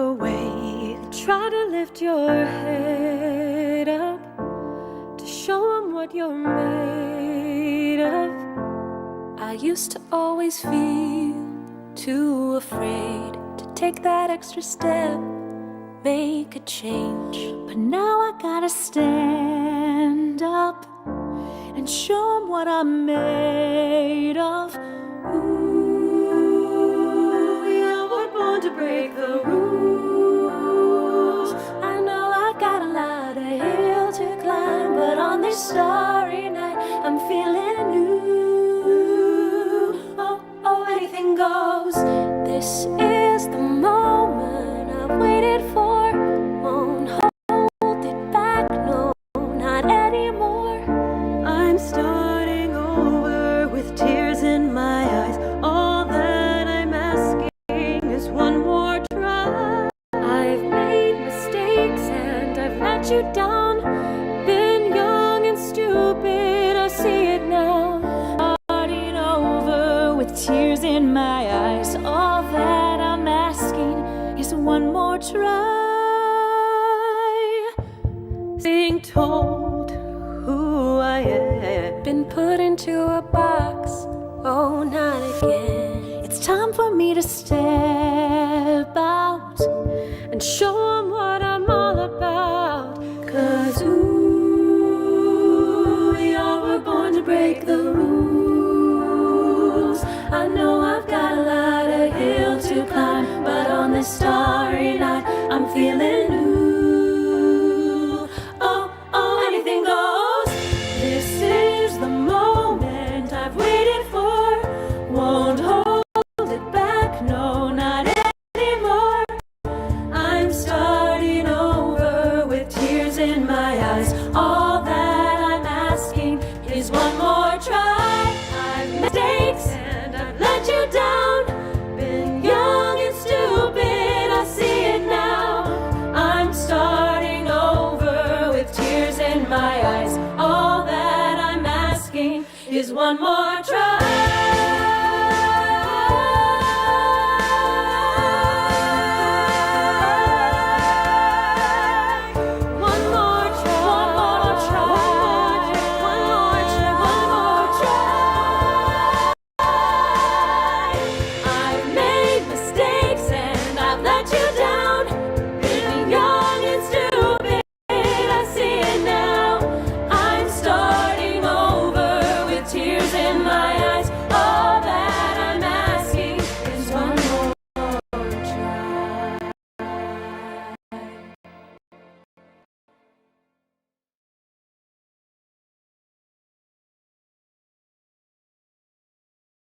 away. Try to lift your head up to show them what you're made of. I used to always feel too afraid to take that extra step, make a change. But now I gotta stand up and show them what I'm made of. Ooh, yeah, we're born to break the rules. I know I got a lot of hill to climb, but on this starry night I'm feeling new. Oh, oh, anything goes. This is the moment I've waited for. Won't hold it back, no, not anymore. I'm starting over with tears in my eyes. All that I'm asking is one more try. I've made mistakes and I've let you down. Been young and stupid, I see it now. Starting over with tears in my eyes. All that I'm asking is one more try. Being told who I am, been put into a box, oh, not again. It's time for me to step out and show them what I'm all about. 'Cause ooh, we all were born to break the rules. I know I've got a lot of hill to climb, but on this starry night I'm feeling new. Oh, oh, anything goes. This is the moment I've waited for. Won't hold it back, no, not anymore. I'm starting over with tears in my eyes. All that I'm asking is one more try. I've made mistakes and I've let you down. Been young and stupid, I see it now. I'm starting over with tears in my eyes. All that I'm asking is one more try. One more try. One more try. One more try. One more try. I've made mistakes and I've let you down. Been young and stupid, I see it now. I'm starting over with tears in my eyes. All that I'm asking is one more try.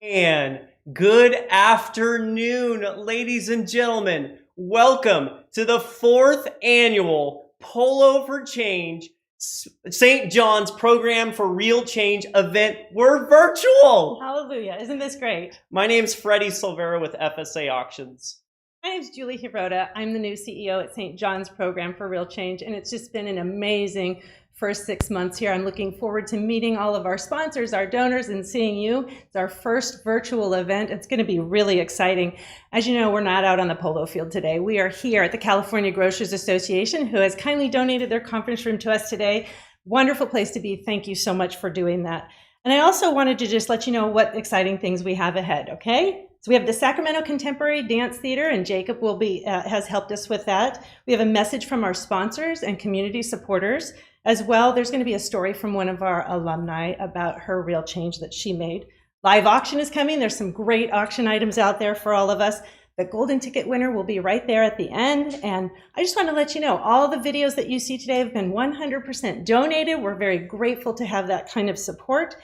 And good afternoon, ladies and gentlemen. Welcome to the 4th annual Polo for Change St. John's Program for Real Change event. We're virtual. Hallelujah. Isn't this great? My name's Freddie Silveria with FSA Auctions. My name's Julie Hirota. I'm the new CEO at St. John's Program for Real Change, and it's just been an amazing first 6 months here. I'm looking forward to meeting all of our sponsors, our donors, and seeing you. It's our first virtual event. It's going to be really exciting. As you know, we're not out on the polo field today. We are here at the California Grocers Association, who has kindly donated their conference room to us today. Wonderful place to be. Thank you so much for doing that. And I also wanted to just let you know what exciting things we have ahead, okay? So we have the Sacramento Contemporary Dance Theater, and Jacob will be has helped us with that. We have a message from our sponsors and community supporters. As well, there's going to be a story from one of our alumni about her real change that she made. Live auction is coming. There's some great auction items out there for all of us. The golden ticket winner will be right there at the end. And I just want to let you know, all the videos that you see today have been 100% donated. We're very grateful to have that kind of support.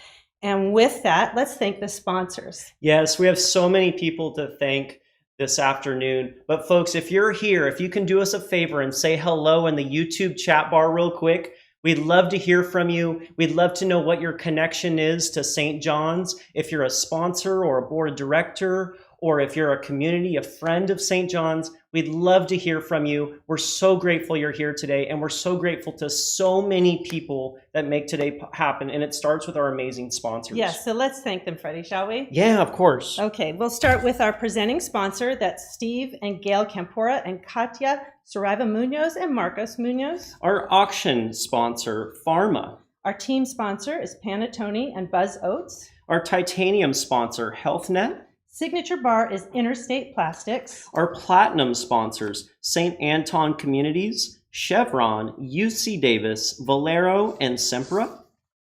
And with that, let's thank the sponsors. Yes, we have so many people to thank this afternoon. But folks, if you're here, if you can do us a favor and say hello in the YouTube chat bar real quick, we'd love to hear from you. We'd love to know what your connection is to St. John's. If you're a sponsor or a board director, or if you're a community, a friend of St. John's, we'd love to hear from you. We're so grateful you're here today, and we're so grateful to so many people that make today happen, and it starts with our amazing sponsors. Yes, so let's thank them, Freddie, shall we? Yeah, of course. Okay, we'll start with our presenting sponsor. That's Steve and Gail Campora and Katya Saraiva Munoz and Marcos Munoz. Our auction sponsor, Pharma. Our team sponsor is Panettone and Buzz Oats. Our titanium sponsor, HealthNet. Signature bar is Interstate Plastics. Our platinum sponsors, St. Anton Communities, Chevron, UC Davis, Valero, and Sempra.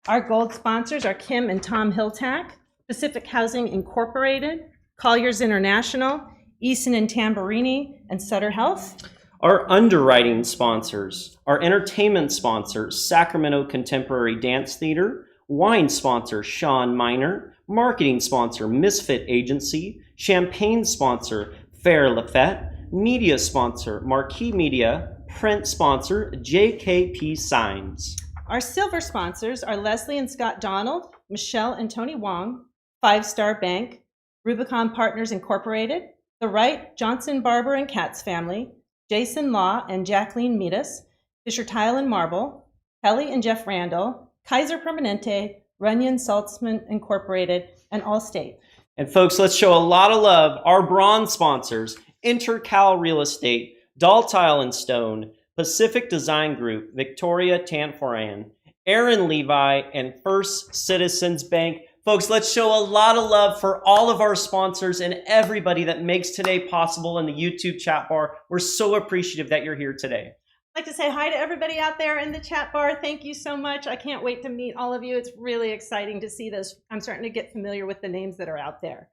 Our gold sponsors are Kim and Tom Hilltack, Pacific Housing Incorporated, Colliers International, Eason and Tamburini, and Sutter Health. Our underwriting sponsors, our entertainment sponsor, Sacramento Contemporary Dance Theater, wine sponsor, Sean Miner, marketing sponsor, Misfit Agency, champagne sponsor, Fair Lafette, media sponsor, Marquee Media, print sponsor, JKP Signs. Our silver sponsors are Leslie and Scott Donald, Michelle and Tony Wong, Five Star Bank, Rubicon Partners Incorporated, The Wright, Johnson, Barber, and Katz family, Jason Law and Jacqueline Meadus, Fisher Tile and Marble, Kelly and Jeff Randall, Kaiser Permanente, Runyon Saltzman Incorporated, and Allstate. And folks, let's show a lot of love. Our bronze sponsors, Intercal Real Estate, Doll Tile and Stone, Pacific Design Group, Victoria Tanforan, Aaron Levi, and First Citizens Bank. Folks, let's show a lot of love for all of our sponsors and everybody that makes today possible in the YouTube chat bar. We're so appreciative that you're here today. I'd like to say hi to everybody out there in the chat bar. Thank you so much. I can't wait to meet all of you. It's really exciting to see those. I'm starting to get familiar with the names that are out there.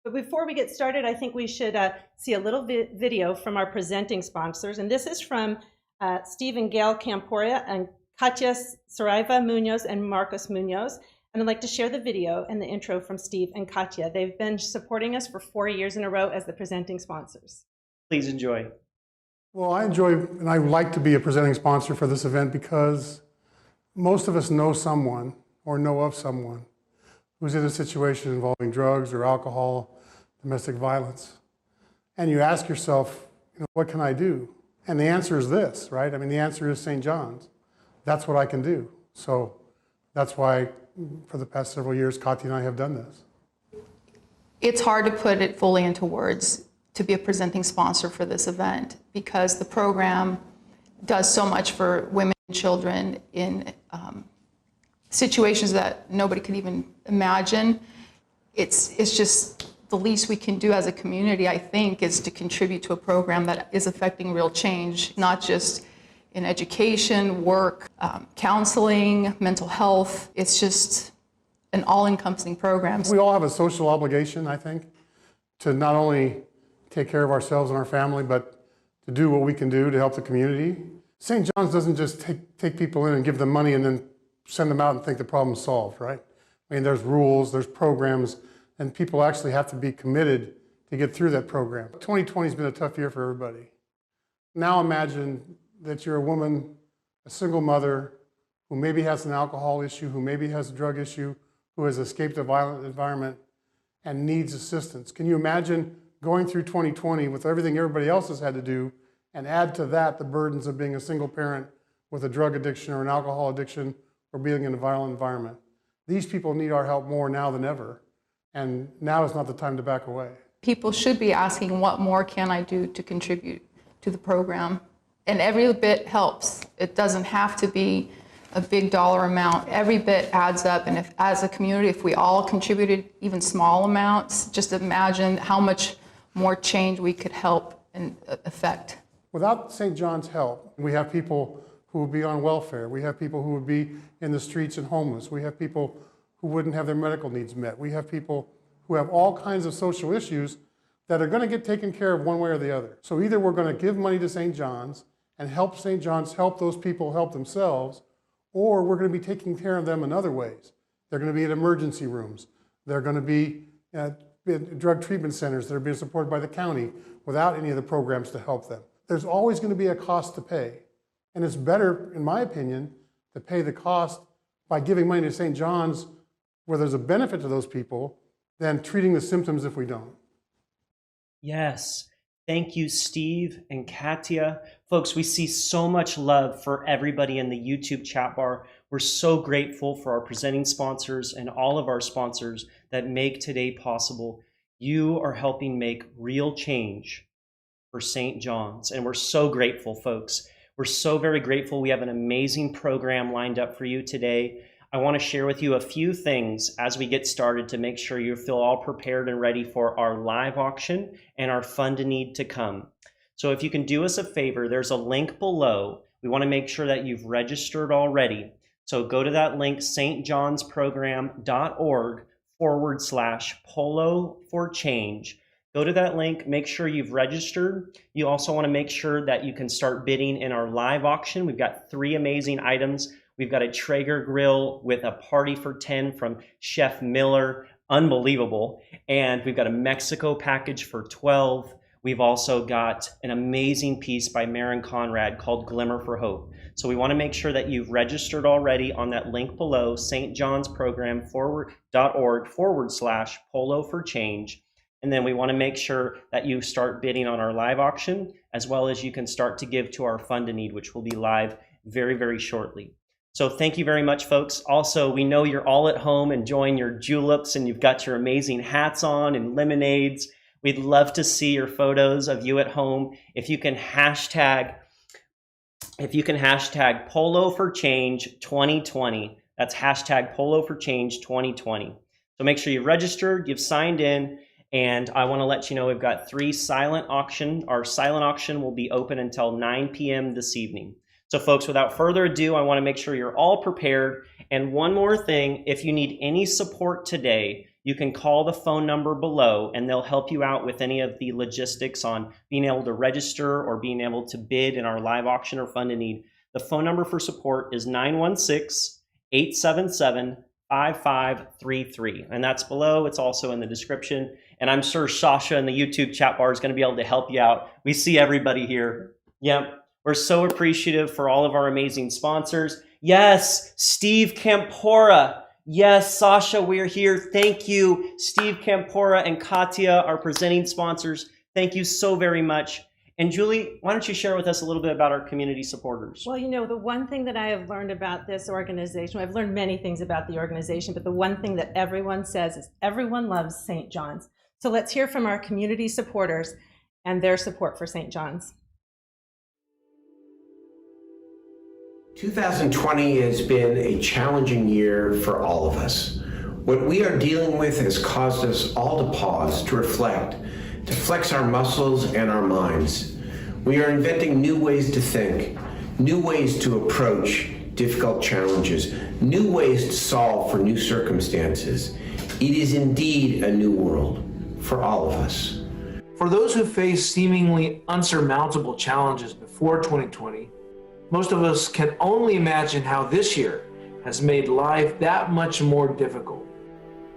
But before we get started, I think we should see a little video from our presenting sponsors. And this is from Steve and Gail Camporia and Katya Saraiva Munoz and Marcos Munoz. And I'd like to share the video and the intro from Steve and Katya. They've been supporting us for 4 years in a row as the presenting sponsors. Please enjoy. Well, I enjoy and I like to be a presenting sponsor for this event because most of us know someone or know of someone who's in a situation involving drugs or alcohol, domestic violence. And you ask yourself, what can I do? And the answer is this, right? I mean, the answer is St. John's. That's what I can do. So that's why for the past several years, Katya and I have done this. It's hard to put it fully into words to be a presenting sponsor for this event because the program does so much for women and children in situations that nobody could even imagine. It's just the least we can do as a community, I think, is to contribute to a program that is affecting real change, not just in education, work, counseling, mental health. It's just an all-encompassing program. We all have a social obligation, I think, to not only take care of ourselves and our family, but to do what we can do to help the community. St. John's doesn't just take people in and give them money and then send them out and think the problem's solved, right? I mean, there's rules, there's programs, and people actually have to be committed to get through that program. 2020 has been a tough year for everybody. Now imagine that you're a woman, a single mother, who maybe has an alcohol issue, who maybe has a drug issue, who has escaped a violent environment and needs assistance. Can you imagine going through 2020 with everything everybody else has had to do and add to that the burdens of being a single parent with a drug addiction or an alcohol addiction or being in a violent environment? These people need our help more now than ever, and now is not the time to back away. People should be asking, what more can I do to contribute to the program? And every bit helps. It doesn't have to be a big dollar amount. Every bit adds up, and if, as a community, if we all contributed even small amounts, just imagine how much more change we could help and affect. Without St. John's help, we have people who would be on welfare. We have people who would be in the streets and homeless. We have people who wouldn't have their medical needs met. We have people who have all kinds of social issues that are going to get taken care of one way or the other. So either we're going to give money to St. John's and help St. John's help those people help themselves, or we're going to be taking care of them in other ways. They're going to be in emergency rooms. They're going to be in drug treatment centers that are being supported by the county without any of the programs to help them. There's always going to be a cost to pay. And it's better, in my opinion, to pay the cost by giving money to St. John's where there's a benefit to those people than treating the symptoms if we don't. Yes. Thank you, Steve and Katia. Folks, we see so much love for everybody in the YouTube chat bar. We're so grateful for our presenting sponsors and all of our sponsors that make today possible. You are helping make real change for St. John's, and we're so grateful, folks. We're so very grateful. We have an amazing program lined up for you today. I want to share with you a few things as we get started to make sure you feel all prepared and ready for our live auction and our fund a need to come. So if you can do us a favor, there's a link below. We want to make sure that you've registered already. So go to that link, stjohnsprogram.org/polo-for-change. Go to that link, make sure you've registered. You also want to make sure that you can start bidding in our live auction. We've got 3 amazing items. We've got a Traeger grill with a party for 10 from Chef Miller, unbelievable. And we've got a Mexico package for 12. We've also got an amazing piece by Maren Conrad called Glimmer for Hope. So we want to make sure that you've registered already on that link below, stjohnsprogram.org/polo-for-change. And then we want to make sure that you start bidding on our live auction, as well as you can start to give to our fund a need, which will be live very, very shortly. So thank you very much, folks. Also, we know you're all at home enjoying your juleps and you've got your amazing hats on and lemonades. We'd love to see your photos of you at home. If you can hashtag Polo for Change 2020. That's hashtag Polo for Change 2020. So make sure you've registered, you've signed in, and I want to let you know we've got 3 silent auction. Our silent auction will be open until 9 p.m. this evening. So folks, without further ado, I want to make sure you're all prepared. And one more thing, if you need any support today, you can call the phone number below and they'll help you out with any of the logistics on being able to register or being able to bid in our live auction or fund a need. The phone number for support is 916-877-5533. And that's below. It's also in the description. And I'm sure Sasha in the YouTube chat bar is going to be able to help you out. We see everybody here. Yep. We're so appreciative for all of our amazing sponsors. Yes, Steve Campora. Yes, Sasha, we're here. Thank you, Steve Campora and Katia, our presenting sponsors. Thank you so very much. And Julie, why don't you share with us a little bit about our community supporters? Well, you know, the one thing that I have learned about this organization, I've learned many things about the organization, but the one thing that everyone says is everyone loves St. John's. So let's hear from our community supporters and their support for St. John's. 2020 has been a challenging year for all of us. What we are dealing with has caused us all to pause, to reflect, to flex our muscles and our minds. We are inventing new ways to think, new ways to approach difficult challenges, new ways to solve for new circumstances. It is indeed a new world for all of us. For those who face seemingly unsurmountable challenges before 2020, most of us can only imagine how this year has made life that much more difficult.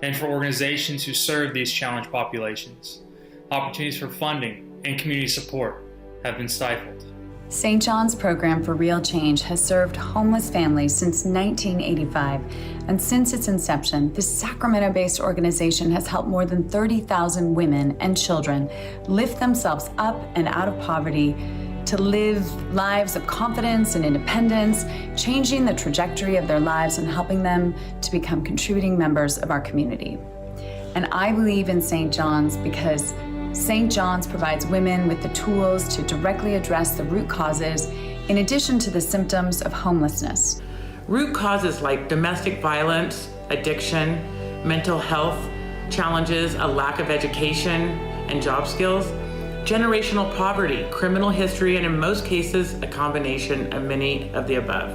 And for organizations who serve these challenged populations, opportunities for funding and community support have been stifled. St. John's Program for Real Change has served homeless families since 1985, and since its inception, this Sacramento-based organization has helped more than 30,000 women and children lift themselves up and out of poverty to live lives of confidence and independence, changing the trajectory of their lives and helping them to become contributing members of our community. And I believe in St. John's because St. John's provides women with the tools to directly address the root causes in addition to the symptoms of homelessness. Root causes like domestic violence, addiction, mental health challenges, a lack of education and job skills, generational poverty, criminal history, and in most cases, a combination of many of the above.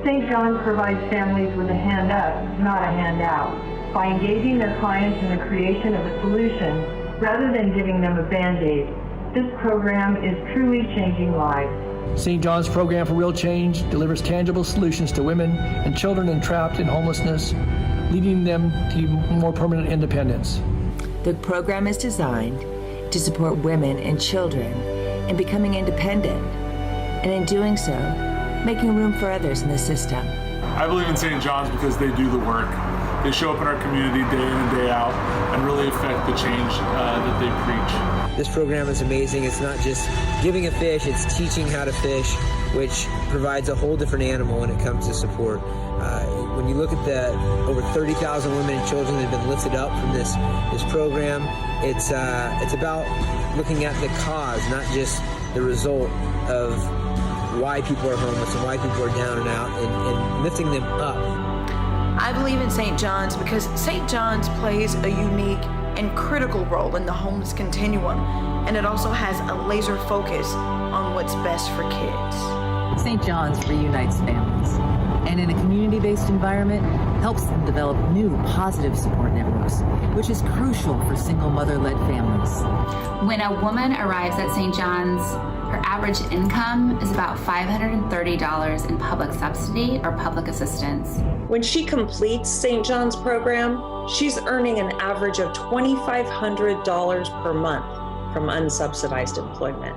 St. John's provides families with a hand up, not a handout, by engaging their clients in the creation of a solution rather than giving them a Band-Aid. This program is truly changing lives. St. John's Program for Real Change delivers tangible solutions to women and children entrapped in homelessness, leading them to more permanent independence. The program is designed to support women and children in becoming independent, and in doing so, making room for others in the system. I believe in St. John's because they do the work. They show up in our community day in and day out and really affect the change that they preach. This program is amazing. It's not just giving a fish, it's teaching how to fish, which provides a whole different animal when it comes to support. When you look at the over 30,000 women and children that have been lifted up from this program, it's about looking at the cause, not just the result of why people are homeless and why people are down and out, and lifting them up. I believe in St. John's because St. John's plays a unique and critical role in the homeless continuum, and it also has a laser focus on what's best for kids. St. John's reunites families, and in a community-based environment, helps them develop new positive support networks, which is crucial for single mother-led families. When a woman arrives at St. John's, her average income is about $530 in public subsidy or public assistance. When she completes St. John's program, she's earning an average of $2,500 per month from unsubsidized employment.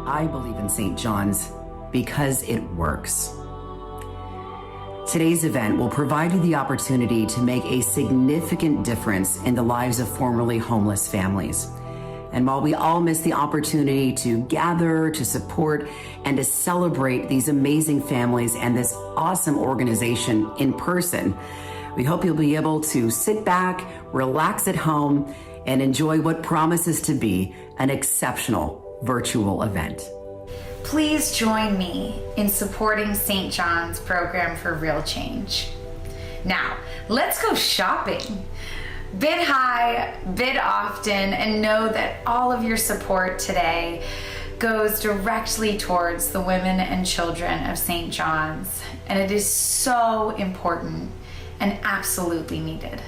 I believe in St. John's because it works. Today's event will provide you the opportunity to make a significant difference in the lives of formerly homeless families. And while we all miss the opportunity to gather, to support, and to celebrate these amazing families and this awesome organization in person, we hope you'll be able to sit back, relax at home, and enjoy what promises to be an exceptional virtual event. Please join me in supporting St. John's program for real change. Now, let's go shopping. Bid high, bid often, and know that all of your support today goes directly towards the women and children of St. John's. And it is so important and absolutely needed.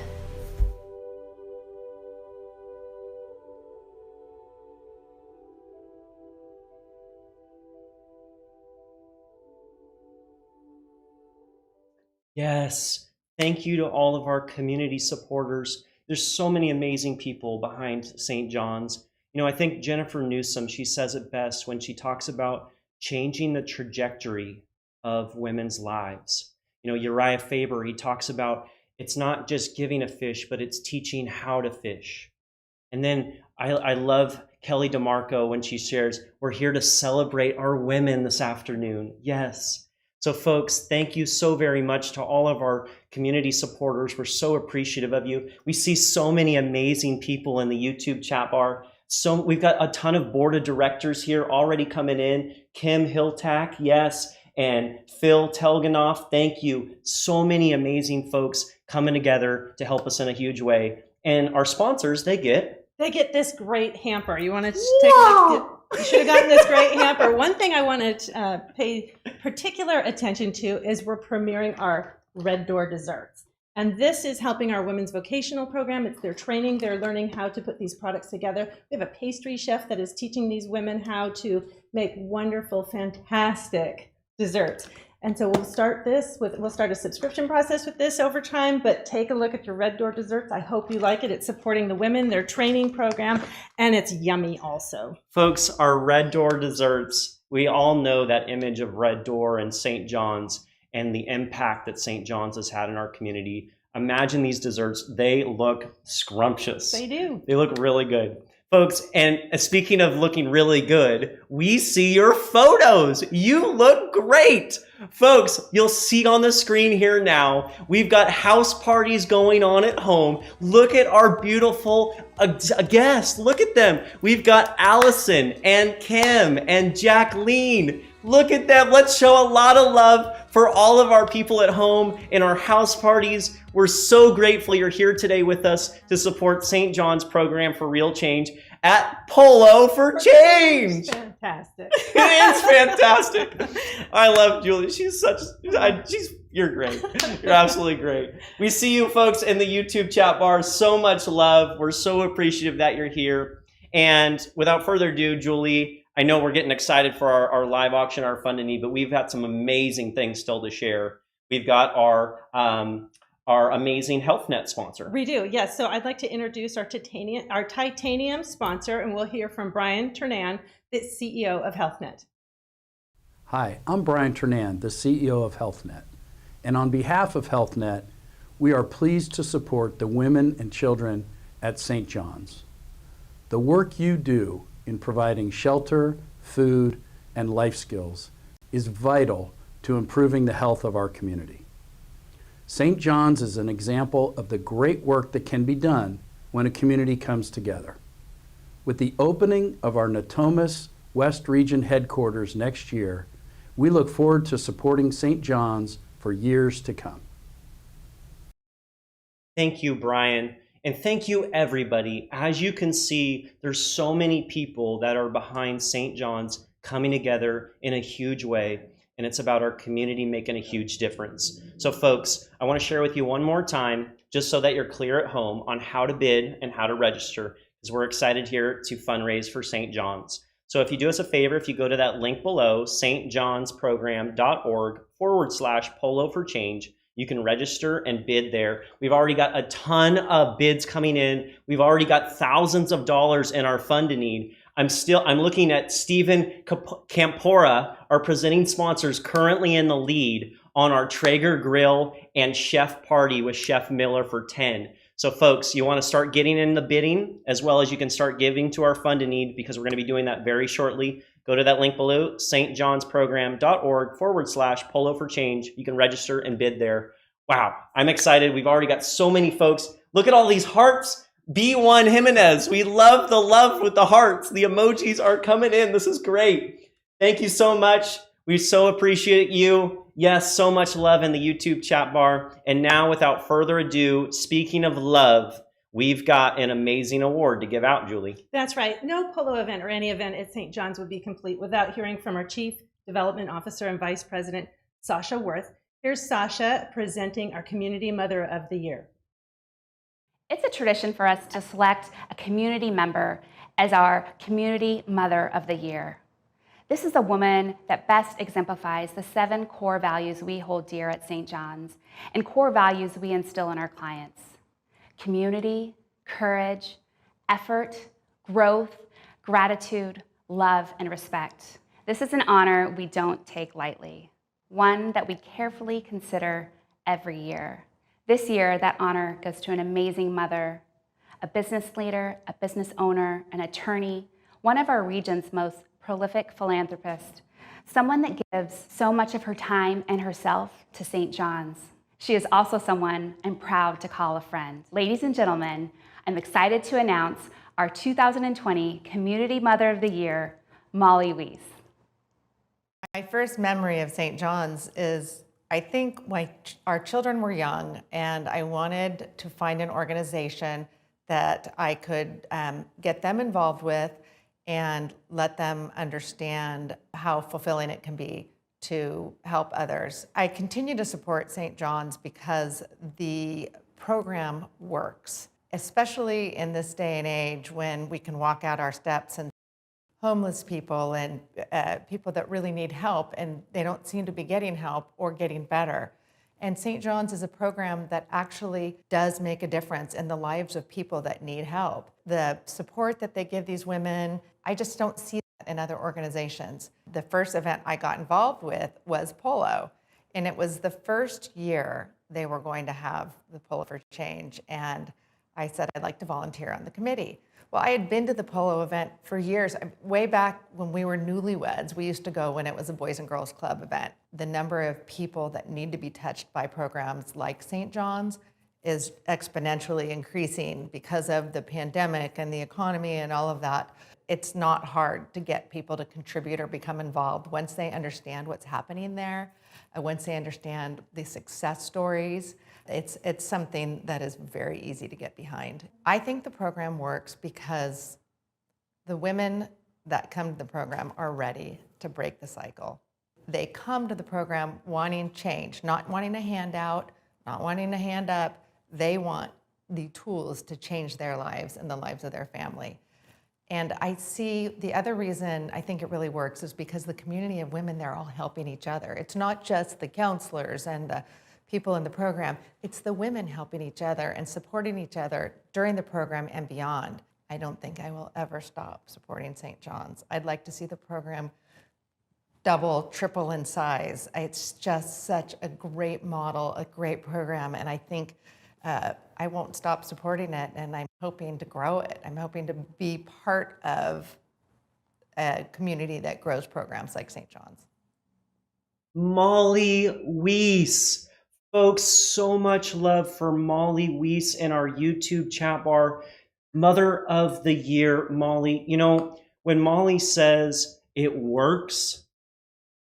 Yes, thank you to all of our community supporters. There's so many amazing people behind St. John's. You know, I think Jennifer Newsom, she says it best when she talks about changing the trajectory of women's lives. You know, Uriah Faber, he talks about it's not just giving a fish, but it's teaching how to fish. And then I love Kelly DeMarco when she shares, we're here to celebrate our women this afternoon. Yes. So folks, thank you so very much to all of our community supporters. We're so appreciative of you. We see so many amazing people in the YouTube chat bar. So we've got a ton of board of directors here already coming in. Kim Hiltack, yes, and Phil Telganoff, thank you. So many amazing folks coming together to help us in a huge way. And our sponsors, they get this great hamper. You want to take a look? You should have gotten this great hamper. One thing I want to pay particular attention to is we're premiering our Red Door desserts. And this is helping our women's vocational program. It's their training. They're learning how to put these products together. We have a pastry chef that is teaching these women how to make wonderful, fantastic desserts. And so we'll start a subscription process with this over time, but take a look at your Red Door desserts. I hope you like it. It's supporting the women, their training program, and it's yummy also. Folks, our Red Door desserts, we all know that image of Red Door and St. John's and the impact that St. John's has had in our community. Imagine these desserts. They look scrumptious. They do. They look really good. Folks, and speaking of looking really good, we see your photos. You look great. Folks, you'll see on the screen here now, we've got house parties going on at home. Look at our beautiful guests. Look at them. We've got Allison and Kim and Jacqueline. Look at them. Let's show a lot of love for all of our people at home in our house parties. We're so grateful you're here today with us to support St. John's program for real change at Polo for Change. Fantastic. It is fantastic. I love Julie. You're great. You're absolutely great. We see you folks in the YouTube chat bar. So much love. We're so appreciative that you're here. And without further ado, Julie, I know we're getting excited for our live auction, our Fund a Need, but we've got some amazing things still to share. We've got our amazing HealthNet sponsor. We do, yes. So I'd like to introduce our titanium sponsor, and we'll hear from Brian Ternan, the CEO of HealthNet. Hi, I'm Brian Ternan, the CEO of HealthNet. And on behalf of HealthNet, we are pleased to support the women and children at St. John's. The work you do in providing shelter, food, and life skills is vital to improving the health of our community. St. John's is an example of the great work that can be done when a community comes together. With the opening of our Natomas West Region headquarters next year, we look forward to supporting St. John's for years to come. Thank you, Brian. And thank you, everybody. As you can see, there's so many people that are behind St. John's coming together in a huge way. And it's about our community making a huge difference. So folks, I want to share with you one more time, just so that you're clear at home on how to bid and how to register, because we're excited here to fundraise for St. John's. So if you do us a favor, if you go to that link below, stjohnsprogram.org/polo for change, you can register and bid there. We've already got a ton of bids coming in. We've already got thousands of dollars in our fund to need. I'm looking at Stephen Campora, our presenting sponsors, currently in the lead on our Traeger grill and chef party with Chef Miller for 10. So folks, you want to start getting in the bidding, as well as you can start giving to our fund to need, because we're going to be doing that very shortly. Go to that link below, stjohnsprogram.org/polo for change. You can register and bid there. Wow, I'm excited. We've already got so many folks. Look at all these hearts. B1 Jimenez, we love the love with the hearts. The emojis are coming in. This is great. Thank you so much. We so appreciate you. Yes, so much love in the YouTube chat bar. And now, without further ado, speaking of love, we've got an amazing award to give out, Julie. That's right. No polo event or any event at St. John's would be complete without hearing from our Chief Development Officer and Vice President, Sasha Worth. Here's Sasha presenting our Community Mother of the Year. It's a tradition for us to select a community member as our Community Mother of the Year. This is a woman that best exemplifies the 7 core values we hold dear at St. John's and core values we instill in our clients: community, courage, effort, growth, gratitude, love, and respect. This is an honor we don't take lightly, one that we carefully consider every year. This year, that honor goes to an amazing mother, a business leader, a business owner, an attorney, one of our region's most prolific philanthropists, someone that gives so much of her time and herself to St. John's. She is also someone I'm proud to call a friend. Ladies and gentlemen, I'm excited to announce our 2020 Community Mother of the Year, Molly Wiese. My first memory of St. John's is, I think our children were young, and I wanted to find an organization that I could get them involved with and let them understand how fulfilling it can be to help others. I continue to support St. John's because the program works, especially in this day and age when we can walk out our steps and homeless people and people that really need help, and they don't seem to be getting help or getting better. And St. John's is a program that actually does make a difference in the lives of people that need help. The support that they give these women, I just don't see that in other organizations. The first event I got involved with was polo, and it was the first year they were going to have the Polo for Change, and I said I'd like to volunteer on the committee. Well, I had been to the polo event for years. Way back when we were newlyweds, we used to go when it was a Boys and Girls Club event. The number of people that need to be touched by programs like St. John's is exponentially increasing because of the pandemic and the economy and all of that. It's not hard to get people to contribute or become involved once they understand what's happening there, once they understand the success stories. It's something that is very easy to get behind. I think the program works because the women that come to the program are ready to break the cycle. They come to the program wanting change, not wanting a handout, not wanting a hand up. They want the tools to change their lives and the lives of their family. And I see the other reason I think it really works is because the community of women, they're all helping each other. It's not just the counselors and the people in the program, it's the women helping each other and supporting each other during the program and beyond. I don't think I will ever stop supporting St. John's. I'd like to see the program double, triple in size. It's just such a great model, a great program, and I think I won't stop supporting it, and I'm hoping to grow it. I'm hoping to be part of a community that grows programs like St. John's. Molly Wiese. Folks, so much love for Molly Wiese in our YouTube chat bar. Mother of the Year, Molly. You know, when Molly says it works,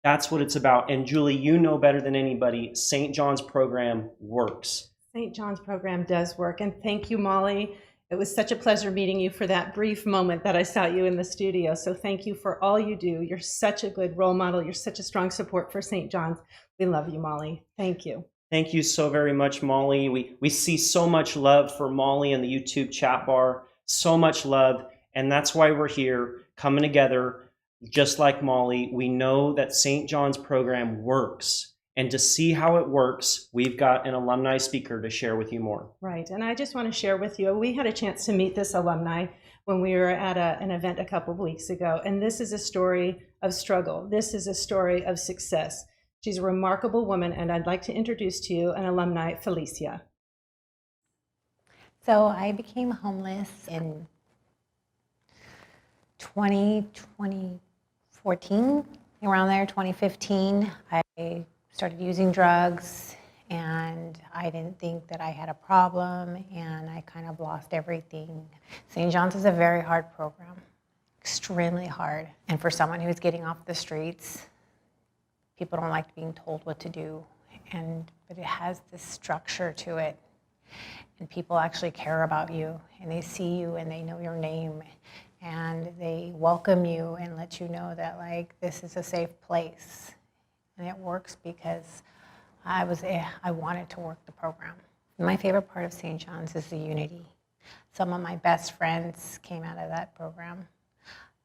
that's what it's about. And Julie, you know better than anybody, St. John's program works. St. John's program does work. And thank you, Molly. It was such a pleasure meeting you for that brief moment that I saw you in the studio. So thank you for all you do. You're such a good role model. You're such a strong support for St. John's. We love you, Molly. Thank you. Thank you so very much, Molly. We see so much love for Molly in the YouTube chat bar, so much love. And that's why we're here coming together just like Molly. We know that St. John's program works. And to see how it works, we've got an alumni speaker to share with you more. Right. And I just want to share with you, we had a chance to meet this alumni when we were at an event a couple of weeks ago. And this is a story of struggle. This is a story of success. She's a remarkable woman, and I'd like to introduce to you an alumni, Felicia. So I became homeless in 2014, around there, 2015. I started using drugs, and I didn't think that I had a problem, and I kind of lost everything. St. John's is a very hard program, extremely hard. And for someone who's getting off the streets, people don't like being told what to do, but it has this structure to it. And people actually care about you, and they see you, and they know your name, and they welcome you and let you know that, like, this is a safe place. And it works because I wanted to work the program. My favorite part of St. John's is the unity. Some of my best friends came out of that program.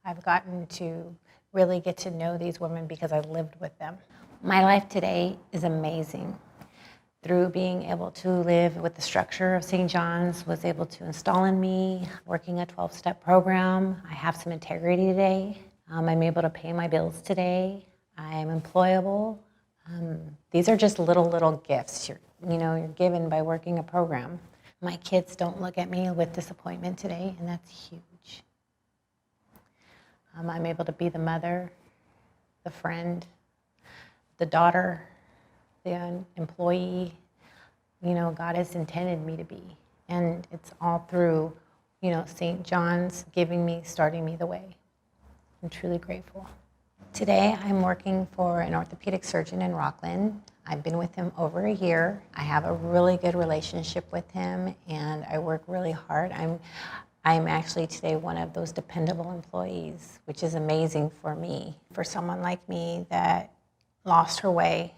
I've gotten to really get to know these women because I lived with them. My life today is amazing. Through being able to live with the structure of St. John's, was able to install in me, working a 12-step program. I have some integrity today. I'm able to pay my bills today. I am employable. These are just little gifts you're given by working a program. My kids don't look at me with disappointment today, and that's huge. I'm able to be the mother, the friend, the daughter, the employee, God has intended me to be. And it's all through, St. John's starting me the way. I'm truly grateful. Today, I'm working for an orthopedic surgeon in Rockland. I've been with him over a year. I have a really good relationship with him, and I work really hard. I'm actually today one of those dependable employees, which is amazing for me. For someone like me that lost her way,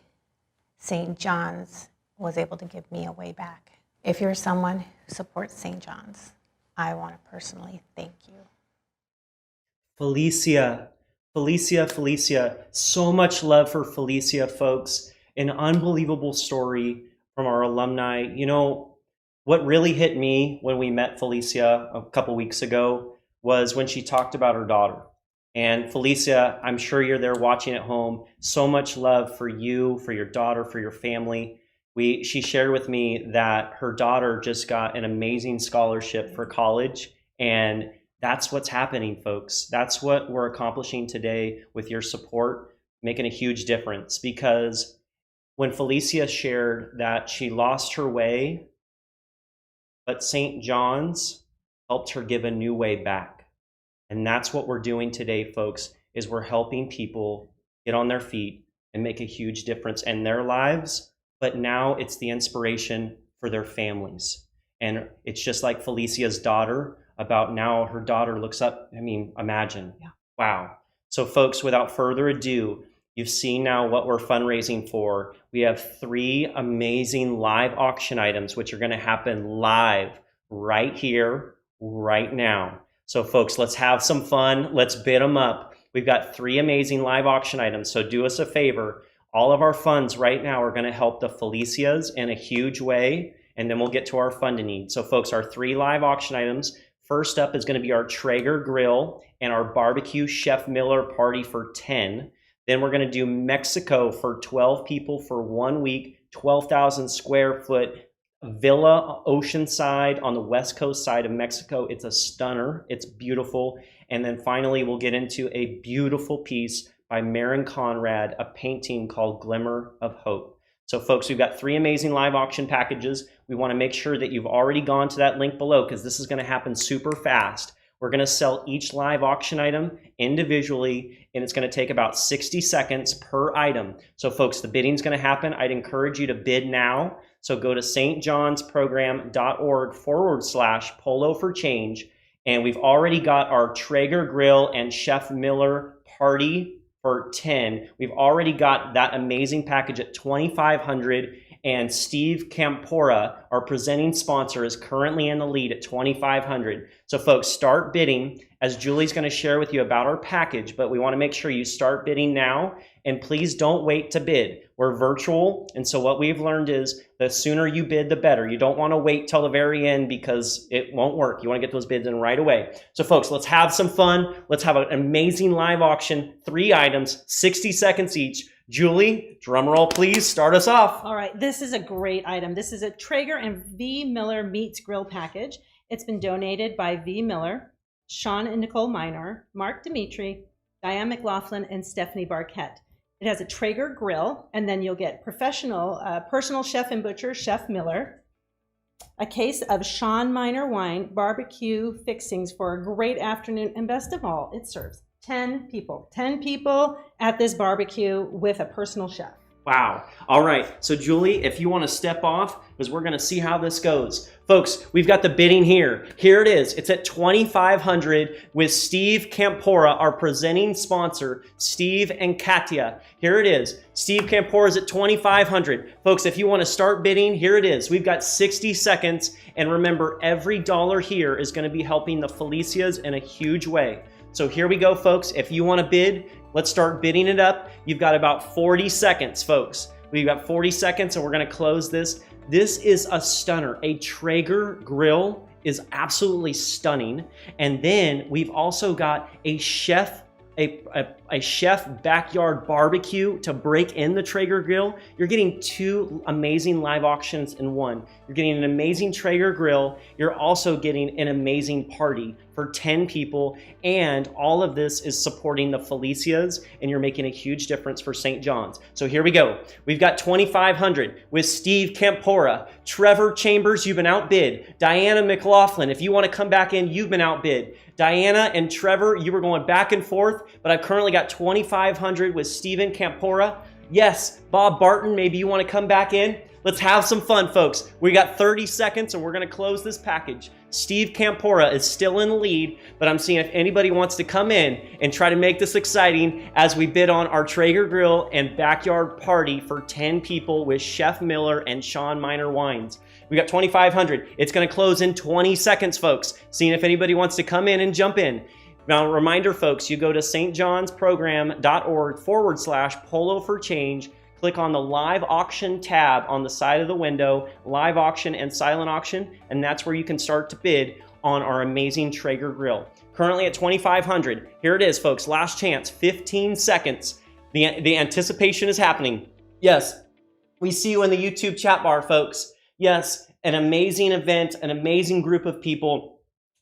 St. John's was able to give me a way back. If you're someone who supports St. John's, I want to personally thank you. Felicia, so much love for Felicia, folks. An unbelievable story from our alumni. You know, what really hit me when we met Felicia a couple weeks ago was when she talked about her daughter. And Felicia, I'm sure you're there watching at home. So much love for you, for your daughter, for your family. She shared with me that her daughter just got an amazing scholarship for college, and that's what's happening, folks. That's what we're accomplishing today with your support, making a huge difference. Because when Felicia shared that she lost her way, but St. John's helped her give a new way back. And that's what we're doing today, folks, is we're helping people get on their feet and make a huge difference in their lives. But now it's the inspiration for their families. And it's just like Felicia's daughter, about now her daughter looks up. I mean, imagine. Yeah. Wow. So folks, without further ado, you've seen now what we're fundraising for. We have 3 amazing live auction items, which are going to happen live right here, right now. So folks, let's have some fun. Let's bid them up. We've got 3 amazing live auction items. So do us a favor. All of our funds right now are going to help the Felicias in a huge way. And then we'll get to our funding needs. So folks, our 3 live auction items. First up is going to be our Traeger grill and our barbecue Chef Miller party for 10. Then we're going to do Mexico for 12 people for 1 week, 12,000 square foot villa oceanside on the west coast side of Mexico. It's a stunner. It's beautiful. And then finally, we'll get into a beautiful piece by Maren Conrad, a painting called Glimmer of Hope. So folks, we've got 3 amazing live auction packages. We want to make sure that you've already gone to that link below because this is going to happen super fast. We're going to sell each live auction item individually, and it's going to take about 60 seconds per item. So folks, the bidding's going to happen. I'd encourage you to bid now. So go to stjohnsprogram.org/polo for change. And we've already got our Traeger Grill and Chef Miller party for 10. We've already got that amazing package at $2,500. And Steve Campora, our presenting sponsor, is currently in the lead at $2,500. So folks, start bidding as Julie's going to share with you about our package, but we want to make sure you start bidding now, and please don't wait to bid. We're virtual, and so what we've learned is the sooner you bid, the better. You don't want to wait till the very end because it won't work. You want to get those bids in right away. So folks, let's have some fun. Let's have an amazing live auction, 3 items, 60 seconds each. Julie, drum roll please, start us off. All right, this is a great item. This is a Traeger and V. Miller Meats Grill package. It's been donated by V. Miller, Sean and Nicole Minor, Mark Dimitri, Diane McLaughlin, and Stephanie Barquette. It has a Traeger grill, and then you'll get professional, personal chef and butcher, Chef Miller, a case of Sean Minor wine, barbecue fixings for a great afternoon, and best of all, it serves 10 people at this barbecue with a personal chef. Wow. All right. So Julie, if you want to step off, because we're going to see how this goes. Folks, we've got the bidding here. Here it is. It's at $2,500 with Steve Campora, our presenting sponsor, Steve and Katia. Here it is. Steve Campora is at $2,500. Folks, if you want to start bidding, here it is. We've got 60 seconds. And remember, every dollar here is going to be helping the Felicias in a huge way. So here we go, folks. If you want to bid, let's start bidding it up. You've got about 40 seconds, folks. We've got 40 seconds and we're going to close this. This is a stunner. A Traeger grill is absolutely stunning. And then we've also got a chef backyard barbecue to break in the Traeger grill. You're getting 2 amazing live auctions in one. You're getting an amazing Traeger grill. You're also getting an amazing party for 10 people. And all of this is supporting the Felicias, and you're making a huge difference for St. John's. So here we go. We've got $2,500 with Steve Campora. Trevor Chambers, you've been outbid. Diana McLaughlin, if you want to come back in, you've been outbid. Diana and Trevor, you were going back and forth, but I've currently got $2,500 with Stephen Campora. Yes, Bob Barton, maybe you want to come back in. Let's have some fun, folks. We got 30 seconds and we're going to close this package. Steve Campora is still in the lead, but I'm seeing if anybody wants to come in and try to make this exciting as we bid on our Traeger Grill and backyard party for 10 people with Chef Miller and Sean Minor wines. We got $2,500. It's going to close in 20 seconds, folks. Seeing if anybody wants to come in and jump in. Now, reminder, folks, you go to stjohnsprogram.org/polo for change. Click on the live auction tab on the side of the window, live auction and silent auction, and that's where you can start to bid on our amazing Traeger grill. Currently at $2,500. Here it is, folks. Last chance, 15 seconds. The anticipation is happening. Yes, we see you in the YouTube chat bar, folks. Yes, an amazing event, an amazing group of people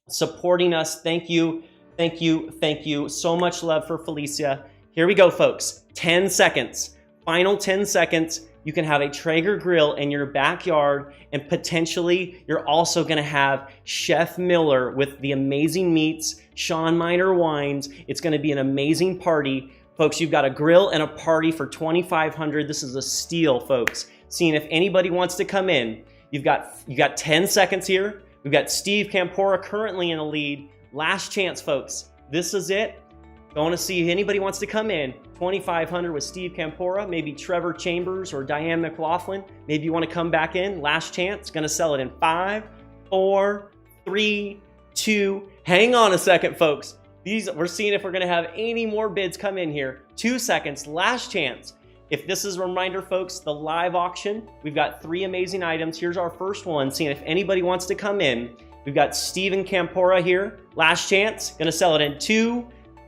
supporting us. Thank you, thank you, thank you. So much love for Felicia. Here we go, folks. 10 seconds. Final 10 seconds. You can have a Traeger grill in your backyard, and potentially you're also going to have Chef Miller with the amazing meats, Sean Minor wines. It's going to be an amazing party. Folks, you've got a grill and a party for $2,500. This is a steal, folks. Seeing if anybody wants to come in. You got 10 seconds here. We've got Steve Campora currently in the lead. Last chance, folks. This is it. Going to see if anybody wants to come in. $2,500 with Steve Campora, maybe Trevor Chambers or Diane McLaughlin. Maybe you want to come back in. Last chance. Going to sell it in 5, 4, 3, 2. Hang on a second, folks. We're seeing if we're going to have any more bids come in here. 2 seconds. Last chance. If this is a reminder, folks, the live auction, we've got 3 amazing items. Here's our first one, seeing if anybody wants to come in. We've got Stephen Campora here. Last chance. Going to sell it in 2,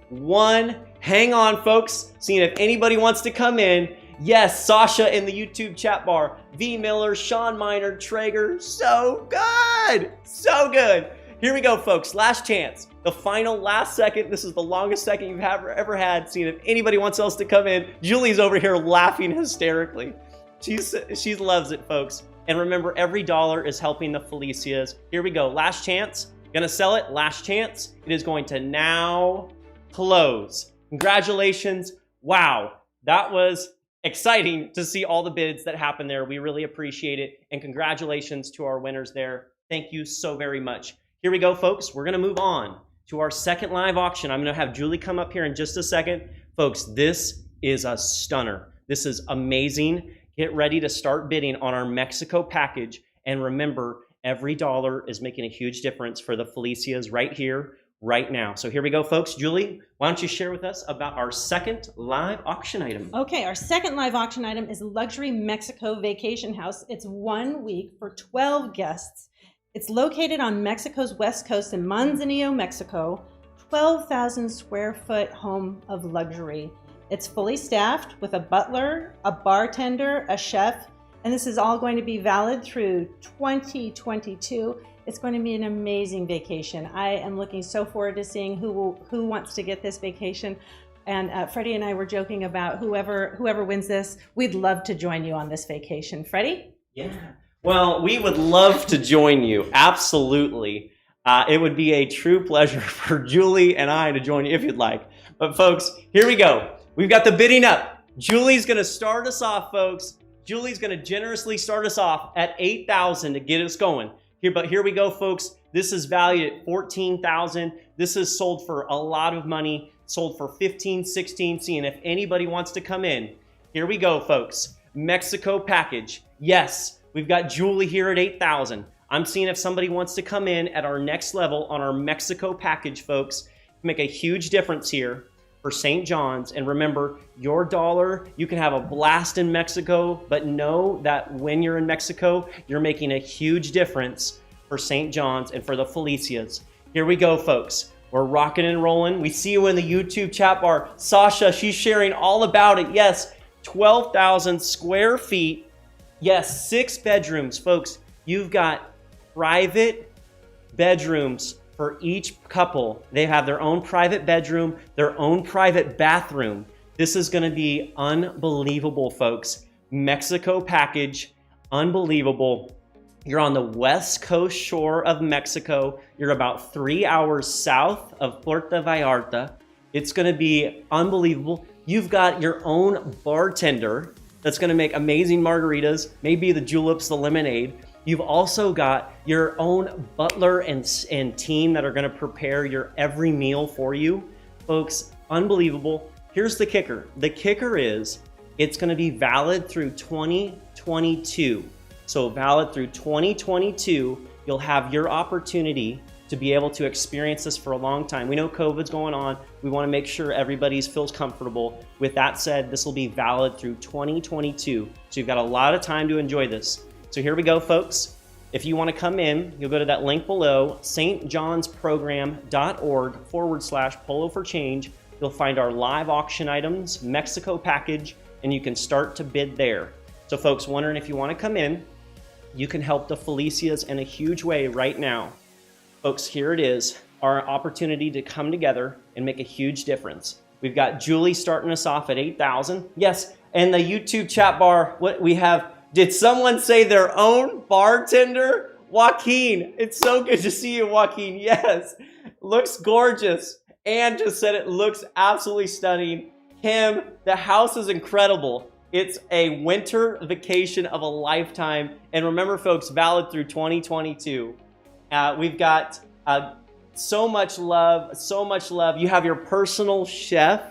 1. Hang on, folks. Seeing if anybody wants to come in. Yes, Sasha in the YouTube chat bar. V. Miller, Sean Miner, Traeger. So good. So good. Here we go, folks. Last chance. The final last second. This is the longest second you've ever had. Seeing if anybody wants else to come in. Julie's over here laughing hysterically. She loves it, folks. And remember, every dollar is helping the Felicias. Here we go. Last chance. Gonna sell it. Last chance. It is going to now close. Congratulations. Wow. That was exciting to see all the bids that happened there. We really appreciate it. And congratulations to our winners there. Thank you so very much. Here we go, folks. We're going to move on to our second live auction. I'm going to have Julie come up here in just a second. Folks, this is a stunner. This is amazing. Get ready to start bidding on our Mexico package. And remember, every dollar is making a huge difference for the Felicias right here, right now. So here we go, folks. Julie, why don't you share with us about our second live auction item? Okay, our second live auction item is Luxury Mexico Vacation House. It's 1 week for 12 guests. It's located on Mexico's west coast in Manzanillo, Mexico. 12,000 square foot home of luxury. It's fully staffed with a butler, a bartender, a chef, and this is all going to be valid through 2022. It's going to be an amazing vacation. I am looking so forward to seeing who wants to get this vacation. And Freddie and I were joking about whoever wins this, we'd love to join you on this vacation. Freddie? Yeah. Well, we would love to join you. Absolutely. It would be a true pleasure for Julie and I to join you if you'd like. But folks, here we go. We've got the bidding up. Julie's going to start us off, folks. Julie's going to generously start us off at $8,000 to get us going. But here we go, folks. This is valued at $14,000. This is sold for a lot of money. Sold for $15,000, $16,000. Seeing if anybody wants to come in. Here we go, folks. Mexico package. Yes, we've got Julie here at $8,000. I'm seeing if somebody wants to come in at our next level on our Mexico package, folks. Make a huge difference here for St. John's. And remember, your dollar, you can have a blast in Mexico, but know that when you're in Mexico, you're making a huge difference for St. John's and for the Felicias. Here we go, folks. We're rocking and rolling. We see you in the YouTube chat bar. Sasha, she's sharing all about it. Yes, 12,000 square feet. Yes, 6 bedrooms, folks. You've got private bedrooms for each couple. They have their own private bedroom, their own private bathroom. This is going to be unbelievable, folks. Mexico package, unbelievable. You're on the west coast shore of Mexico. You're about 3 hours south of Puerto Vallarta. It's going to be unbelievable. You've got your own bartender that's going to make amazing margaritas, maybe the juleps, the lemonade. You've also got your own butler and team that are going to prepare your every meal for you. Folks, unbelievable. Here's the kicker. The kicker is it's going to be valid through 2022. So valid through 2022, you'll have your opportunity to be able to experience this for a long time. We know COVID's going on. We want to make sure everybody feels comfortable. With that said, this will be valid through 2022. So you've got a lot of time to enjoy this. So here we go, folks. If you want to come in, you'll go to that link below, stjohnsprogram.org/polo for change. You'll find our live auction items, Mexico package, and you can start to bid there. So folks, wondering if you want to come in, you can help the Felicias in a huge way right now. Folks, here it is, our opportunity to come together and make a huge difference. We've got Julie starting us off at $8,000. Yes, and the YouTube chat bar, what we have. Did someone say their own bartender? Joaquin, it's so good to see you, Joaquin. Yes, looks gorgeous. Ann just said it looks absolutely stunning. Kim, the house is incredible. It's a winter vacation of a lifetime. And remember, folks, valid through 2022. We've got so much love, so much love. You have your personal chef.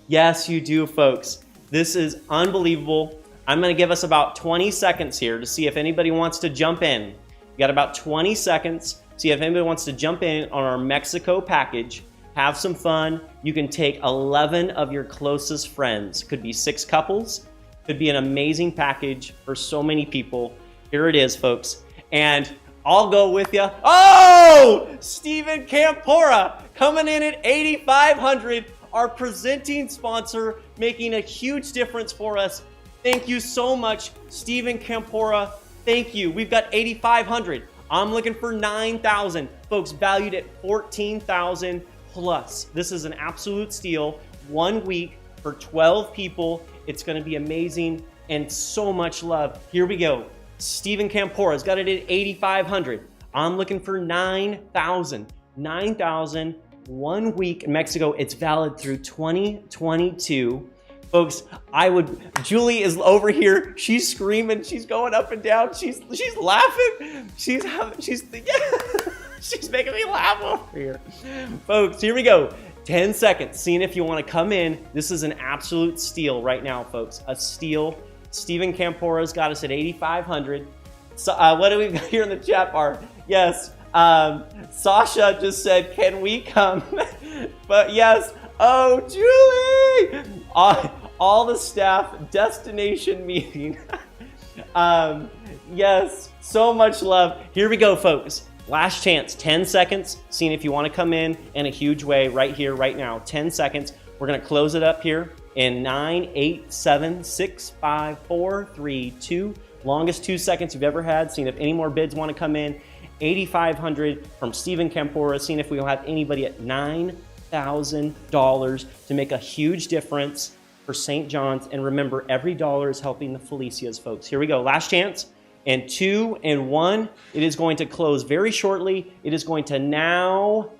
Yes, you do, folks. This is unbelievable. I'm going to give us about 20 seconds here to see if anybody wants to jump in. You got about 20 seconds. See if anybody wants to jump in on our Mexico package. Have some fun. You can take 11 of your closest friends. Could be 6 couples. Could be an amazing package for so many people. Here it is, folks. And I'll go with you. Oh! Stephen Campora coming in at $8,500. Our presenting sponsor, making a huge difference for us. Thank you so much, Stephen Campora. Thank you. We've got 8,500. I'm looking for 9,000. Folks, valued at 14,000 plus. This is an absolute steal. 1 week for 12 people. It's going to be amazing and so much love. Here we go. Stephen Campora's got it at 8,500. I'm looking for 9,000. 9,000, 1 week in Mexico. It's valid through 2022. Folks, Julie is over here. She's screaming. She's going up and down. She's laughing. She's making me laugh over here. Folks, here we go. 10 seconds. Seeing if you want to come in. This is an absolute steal right now, folks. A steal. Stephen Campora's got us at 8,500. So, what do we got here in the chat bar? Yes. Sasha just said, "Can we come?" But yes. Oh, Julie! All the staff destination meeting. Yes, so much love. Here we go, folks. Last chance, 10 seconds. Seeing if you want to come in a huge way right here, right now. 10 seconds. We're going to close it up here in 9, 8, 7, 6, 5, 4, 3, 2. Longest 2 seconds you've ever had. Seeing if any more bids want to come in. 8,500 from Stephen Campora. Seeing if we'll have anybody at $9,000 to make a huge difference for St. John's. And remember, every dollar is helping the Felicias, folks. Here we go. Last chance. And 2 and 1. It is going to close very shortly. It is going to now,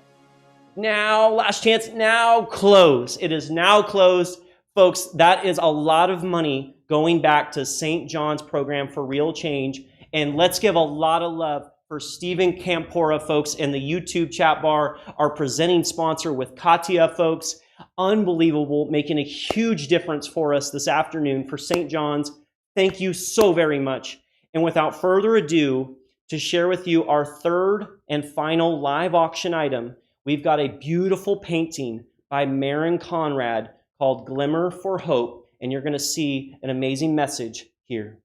last chance, now close. It is now closed. Folks, that is a lot of money going back to St. John's program for Real Change. And let's give a lot of love for Stephen Campora, folks, in the YouTube chat bar, our presenting sponsor with Katia, folks. Unbelievable, making a huge difference for us this afternoon for St. John's. Thank you so very much. And without further ado, to share with you our third and final live auction item, we've got a beautiful painting by Maren Conrad called Glimmer for Hope, and you're going to see an amazing message here.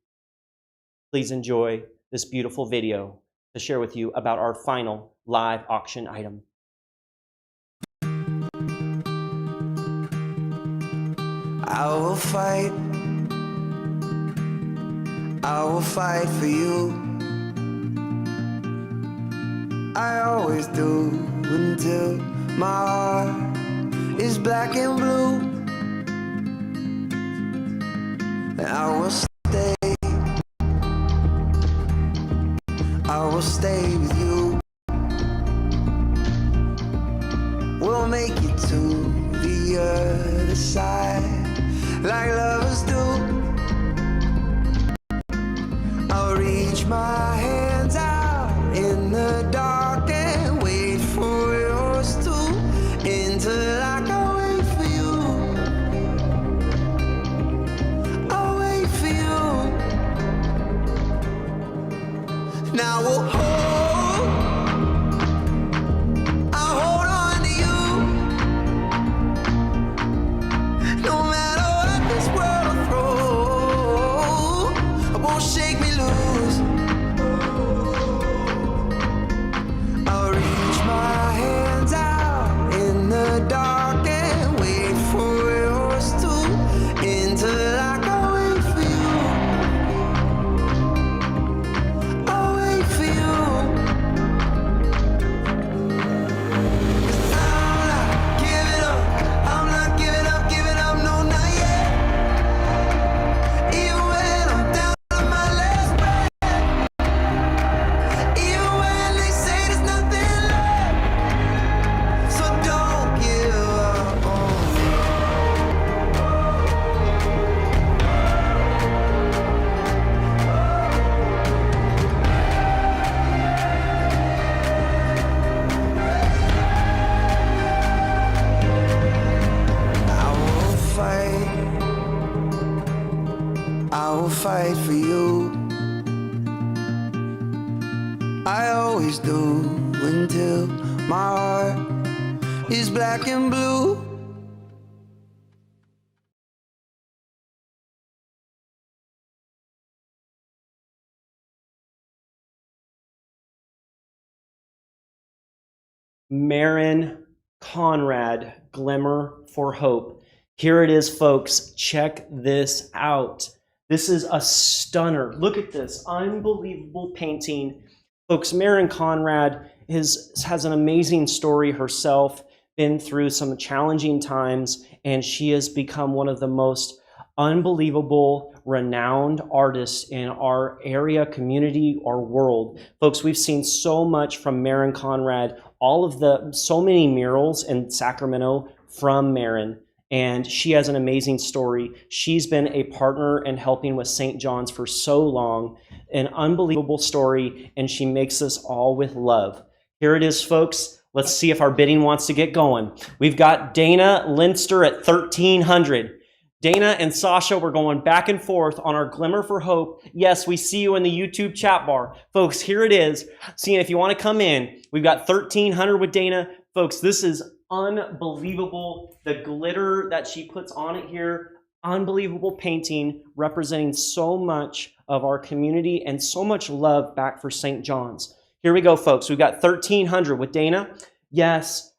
Please enjoy this beautiful video to share with you about our final live auction item. I will fight for you. I always do until my heart is black and blue. And I will stay with you. We'll make it to the other side like lovers do. I'll reach my hands out in the dark and wait for yours to until I can wait for you. I'll wait for you. Now we'll I'll hold on to you. No matter what this world will throw, it won't shake me loose. I'll reach my hands out in the dark and wait for yours to until I can wait for you. I'll wait for you. 'Cause I'm not giving up. I'm not giving up, no, not yet. Even when I'm down to my last breath. Even when they say there's nothing left. So don't give up on me. I will fight for you. I always do until my heart is black and blue. Maren Conrad, Glimmer for Hope. Here it is, folks. Check this out. This is a stunner. Look at this unbelievable painting. Folks, Marin Conrad has an amazing story herself, been through some challenging times, and she has become one of the most unbelievable, renowned artists in our area, community, or world. Folks, we've seen so much from Marin Conrad, so many murals in Sacramento from Marin. And she has an amazing story. She's been a partner in helping with St. John's for so long, an unbelievable story, and she makes this all with love. Here it is, folks. Let's see if our bidding wants to get going. We've got Dana Linster at $1,300. Dana and Sasha, we're going back and forth on our Glimmer for Hope. Yes, we see you in the YouTube chat bar. Folks, here it is. Seeing if you want to come in. We've got $1,300 with Dana. Folks, this is unbelievable. The glitter that she puts on it here, unbelievable painting representing so much of our community and so much love back for St. John's. Here we go, folks. We've got $1,300 with Dana. Yes,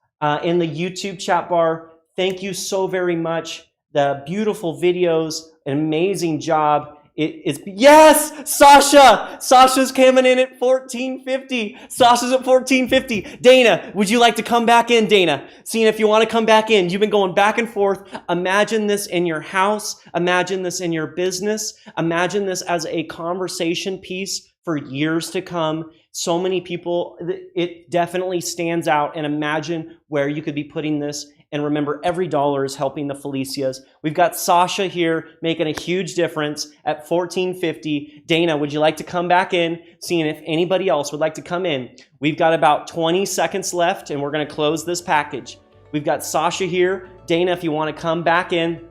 in the YouTube chat bar. Thank you so very much. The beautiful videos, an amazing job. Yes, Sasha! Sasha's coming in at $1,450. Sasha's at $1,450. Dana, would you like to come back in, Dana? Seeing if you want to come back in. You've been going back and forth. Imagine this in your house. Imagine this in your business. Imagine this as a conversation piece for years to come. So many people, it definitely stands out. And imagine where you could be putting this. And remember, every dollar is helping the Felicias. We've got Sasha here making a huge difference at $1,450. Dana, would you like to come back in? Seeing if anybody else would like to come in. We've got about 20 seconds left, and we're going to close this package. We've got Sasha here. Dana, if you want to come back in.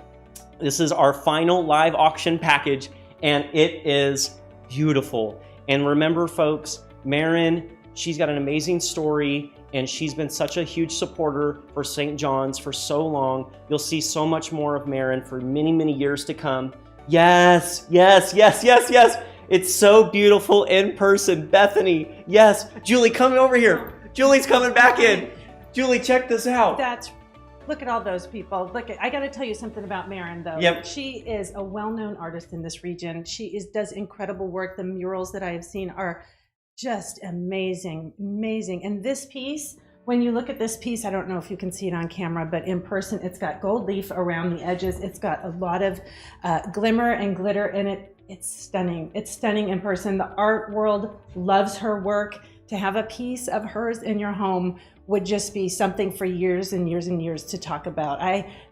This is our final live auction package, and it is beautiful. And remember, folks, Marin, she's got an amazing story, and she's been such a huge supporter for St. John's for so long. You'll see so much more of Marin for many, many years to come. Yes, yes, yes, yes, yes. It's so beautiful in person. Bethany, yes. Julie, come over here. Julie's coming back in. Julie, check this out. Look at all those people. I got to tell you something about Marin, though. Yep. She is a well-known artist in this region. She does incredible work. The murals that I have seen are just amazing, amazing. And this piece, when you look at this piece, I don't know if you can see it on camera, but in person, it's got gold leaf around the edges. It's got a lot of glimmer and glitter in it. It's stunning. It's stunning in person. The art world loves her work. To have a piece of hers in your home would just be something for years and years and years to talk about.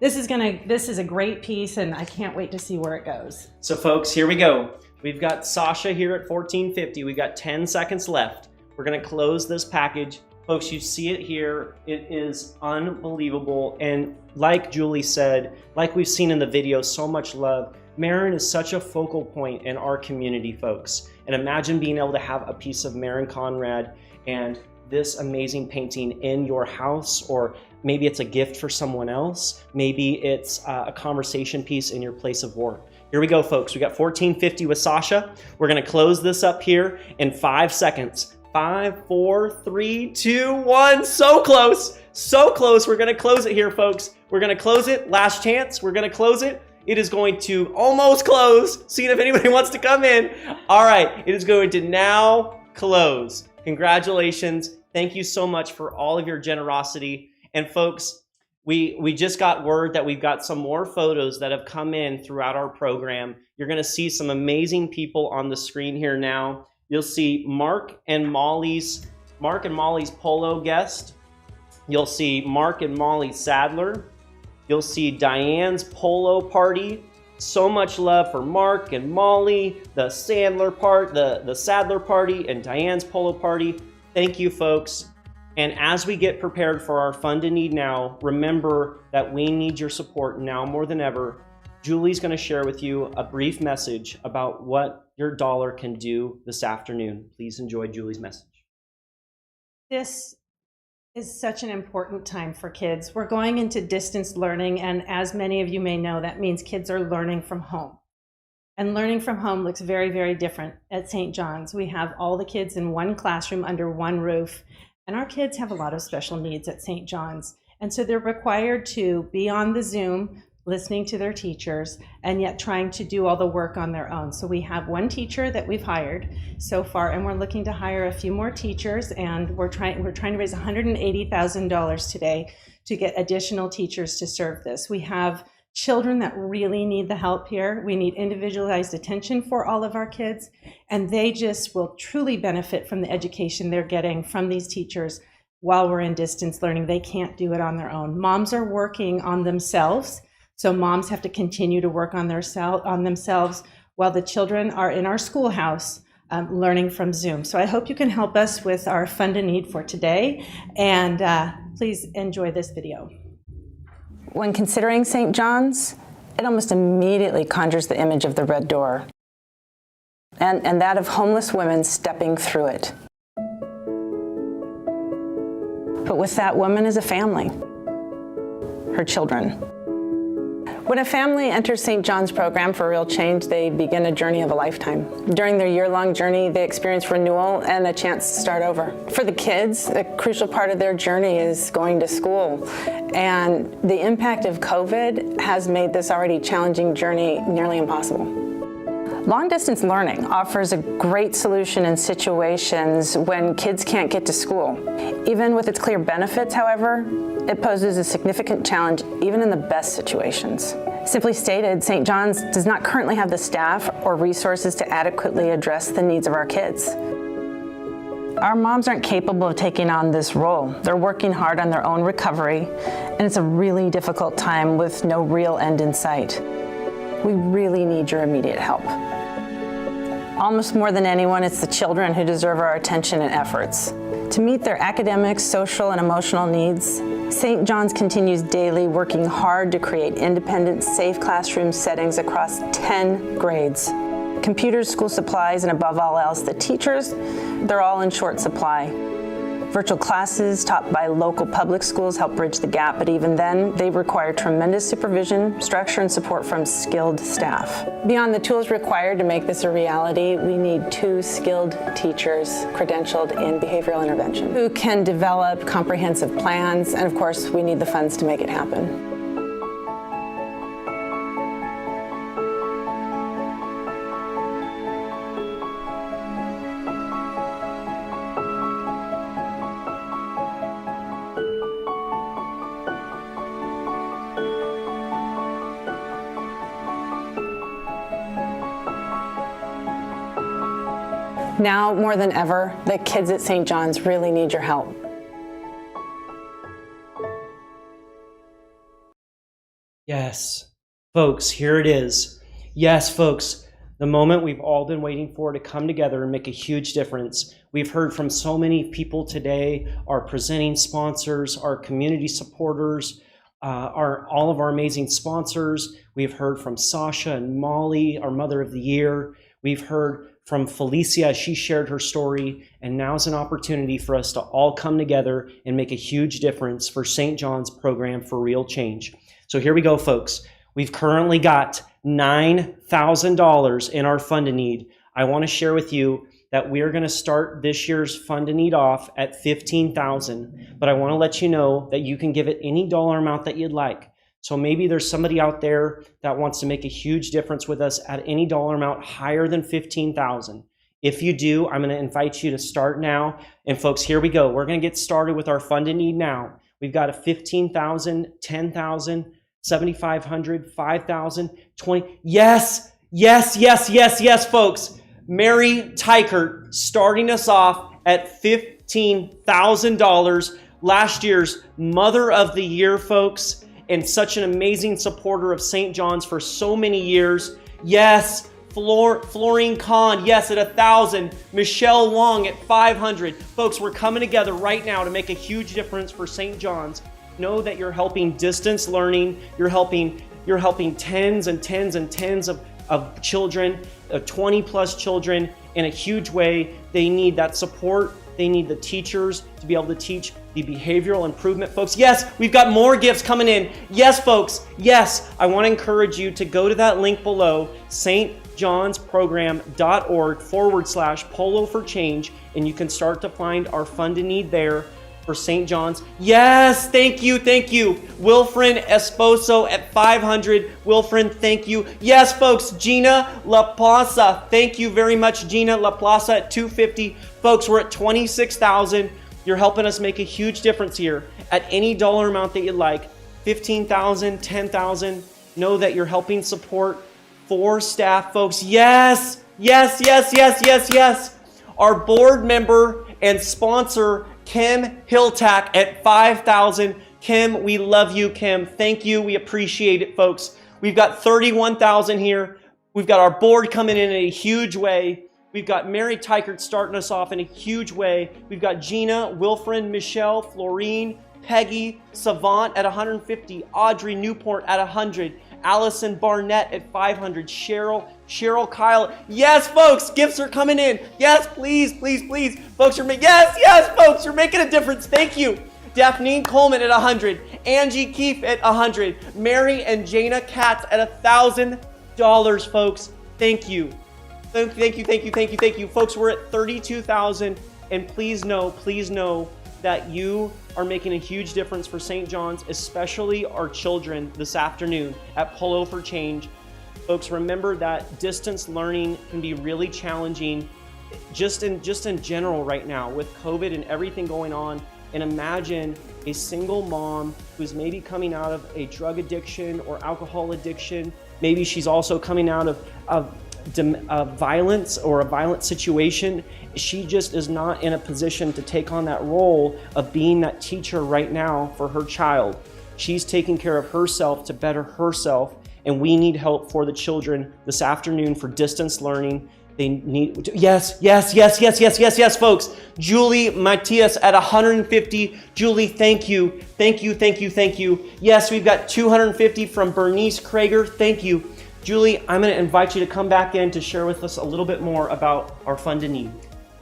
This is a great piece, and I can't wait to see where it goes. So folks, here we go. We've got Sasha here at $1,450. We've got 10 seconds left. We're gonna close this package. Folks, you see it here. It is unbelievable. And like Julie said, like we've seen in the video, so much love. Marin is such a focal point in our community, folks. And imagine being able to have a piece of Marin Conrad and this amazing painting in your house, or maybe it's a gift for someone else. Maybe it's a conversation piece in your place of work. Here we go, folks. We got $1,450 with Sasha. We're gonna close this up here in 5 seconds. 5, 4, 3, 2, 1. So close, so close. We're gonna close it here, folks. We're gonna close it. Last chance. We're gonna close it. It is going to almost close. Seeing if anybody wants to come in. All right, it is going to now close. Congratulations. Thank you so much for all of your generosity. And folks, we just got word that we've got some more photos that have come in throughout our program. You're gonna see some amazing people on the screen here now. You'll see Mark and Molly's polo guest. You'll see Mark and Molly Sadler. You'll see Diane's polo party. So much love for Mark and Molly, the Sadler party, and Diane's polo party. Thank you, folks. And as we get prepared for our Fund to Need Now, remember that we need your support now more than ever. Julie's going to share with you a brief message about what your dollar can do this afternoon. Please enjoy Julie's message. This is such an important time for kids. We're going into distance learning, and as many of you may know, that means kids are learning from home. And learning from home looks very, very different at St. John's. We have all the kids in one classroom under one roof, and our kids have a lot of special needs at St. John's. And so they're required to be on the Zoom listening to their teachers, and yet trying to do all the work on their own. So we have one teacher that we've hired so far, and we're looking to hire a few more teachers, and we're trying to raise $180,000 today to get additional teachers to serve this. We have children that really need the help here. We need individualized attention for all of our kids, and they just will truly benefit from the education they're getting from these teachers while we're in distance learning. They can't do it on their own. Moms are working on themselves, so moms have to continue to work on themselves while the children are in our schoolhouse learning from Zoom. So I hope you can help us with our Fund a Need for today, and please enjoy this video. When considering St. John's, it almost immediately conjures the image of the red door and that of homeless women stepping through it. But with that woman is a family, her children. When a family enters St. John's program for Real Change, they begin a journey of a lifetime. During their year-long journey, they experience renewal and a chance to start over. For the kids, a crucial part of their journey is going to school. And the impact of COVID has made this already challenging journey nearly impossible. Long-distance learning offers a great solution in situations when kids can't get to school. Even with its clear benefits, however, it poses a significant challenge even in the best situations. Simply stated, St. John's does not currently have the staff or resources to adequately address the needs of our kids. Our moms aren't capable of taking on this role. They're working hard on their own recovery, and it's a really difficult time with no real end in sight. We really need your immediate help. Almost more than anyone, it's the children who deserve our attention and efforts. To meet their academic, social, and emotional needs, St. John's continues daily working hard to create independent, safe classroom settings across 10 grades. Computers, school supplies, and above all else, the teachers, they're all in short supply. Virtual classes taught by local public schools help bridge the gap, but even then, they require tremendous supervision, structure, and support from skilled staff. Beyond the tools required to make this a reality, we need 2 skilled teachers credentialed in behavioral intervention who can develop comprehensive plans, and of course, we need the funds to make it happen. Now, more than ever, the kids at St. John's really need your help. Yes, folks, here it is. Yes, folks, the moment we've all been waiting for to come together and make a huge difference. We've heard from so many people today, our presenting sponsors, our community supporters, all of our amazing sponsors. We've heard from Sasha and Molly, our Mother of the Year. We've heard from Felicia as she shared her story, and now's an opportunity for us to all come together and make a huge difference for St. John's program for Real Change. So here we go, folks. We've currently got $9,000 in our Fund a Need. I want to share with you that we're going to start this year's Fund a Need off at $15,000, but I want to let you know that you can give it any dollar amount that you'd like. So maybe there's somebody out there that wants to make a huge difference with us at any dollar amount higher than $15,000. If you do, I'm going to invite you to start now. And folks, here we go. We're going to get started with our Fund a Need now. We've got a $15,000, $10,000, $7,500, $5,000, $20,000. Yes, yes, yes, yes, yes, folks. Mary Tykert starting us off at $15,000. Last year's Mother of the Year, folks, and such an amazing supporter of St. John's for so many years. Yes, Florine Kahn, yes, at $1,000. Michelle Wong at $500. Folks, we're coming together right now to make a huge difference for St. John's. Know that you're helping distance learning. You're helping tens and tens and tens of children, 20 plus children in a huge way. They need that support. They need the teachers to be able to teach the behavioral improvement. Folks, yes, we've got more gifts coming in. Yes, folks, yes. I want to encourage you to go to that link below, stjohnsprogram.org/polo for change, and you can start to find our Fund a Need there. for St. John's. Yes, thank you, thank you. Wilfrin Esposo at 500. Wilfrin, thank you. Yes, folks, Gina La Plaza. Thank you very much, Gina La Plaza at 250. Folks, we're at 26,000. You're helping us make a huge difference here. At any dollar amount that you like, 15,000, 10,000, know that you're helping support 4 staff, folks. Yes, yes, yes, yes, yes, yes. Our board member and sponsor, Kim Hilltack at 5,000. Kim, we love you, Kim. Thank you. We appreciate it, folks. We've got 31,000 here. We've got our board coming in a huge way. We've got Mary Tykert starting us off in a huge way. We've got Gina, Wilfrin, Michelle, Florine, Peggy, Savant at 150, Audrey Newport at 100, Allison Barnett at 500, Cheryl Kyle. Yes, folks, gifts are coming in. Yes, please, please, please. Folks, yes, folks, you're making a difference. Thank you. Daphne Coleman at 100, Angie Keefe at 100, Mary and Jana Katz at $1,000, folks. Thank you. Thank you. Folks, we're at 32,000, and please know that you are making a huge difference for St. John's, especially our children this afternoon at Polo for Change. Folks, remember that distance learning can be really challenging just in general right now with COVID and everything going on. And imagine a single mom who's maybe coming out of a drug addiction or alcohol addiction. Maybe she's also coming out of violence or a violent situation. She just is not in a position to take on that role of being that teacher right now for her child. She's taking care of herself to better herself, and we need help for the children this afternoon for distance learning. They need, yes, folks. Julie Matias at 150. Julie, thank you. Yes, we've got 250 from Bernice Krager. Thank you. Julie, I'm going to invite you to come back in to share with us a little bit more about our Fund to Need.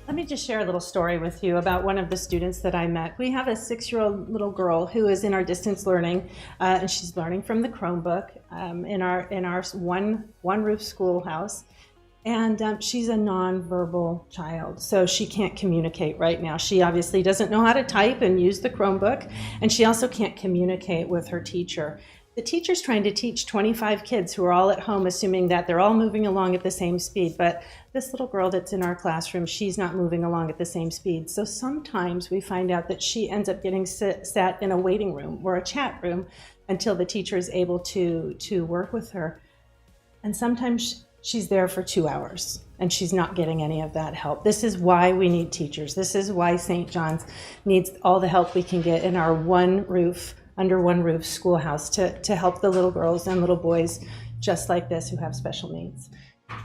Let me just share a little story with you about one of the students that I met. We have a 6-year-old little girl who is in our distance learning, and she's learning from the Chromebook in our one roof schoolhouse. And she's a nonverbal child, so she can't communicate right now. She obviously doesn't know how to type and use the Chromebook, and she also can't communicate with her teacher. The teacher's trying to teach 25 kids who are all at home, assuming that they're all moving along at the same speed, but this little girl that's in our classroom, she's not moving along at the same speed. So sometimes we find out that she ends up getting sat in a waiting room or a chat room until the teacher is able to work with her. And sometimes she's there for 2 hours and she's not getting any of that help. This is why we need teachers. This is why St. John's needs all the help we can get in our under one roof schoolhouse to help the little girls and little boys just like this who have special needs.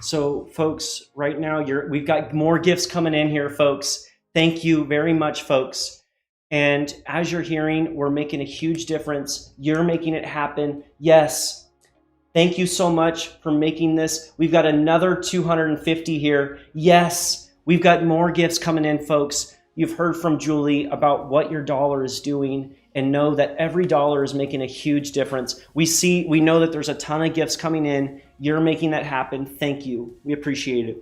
So folks, right now we've got more gifts coming in here, folks. Thank you very much, folks. And as you're hearing, we're making a huge difference. You're making it happen. Yes. Thank you so much for making this. We've got another 250 here. Yes, we've got more gifts coming in, folks. You've heard from Julie about what your dollar is doing, and know that every dollar is making a huge difference. We know that there's a ton of gifts coming in. You're making that happen. Thank you. We appreciate it.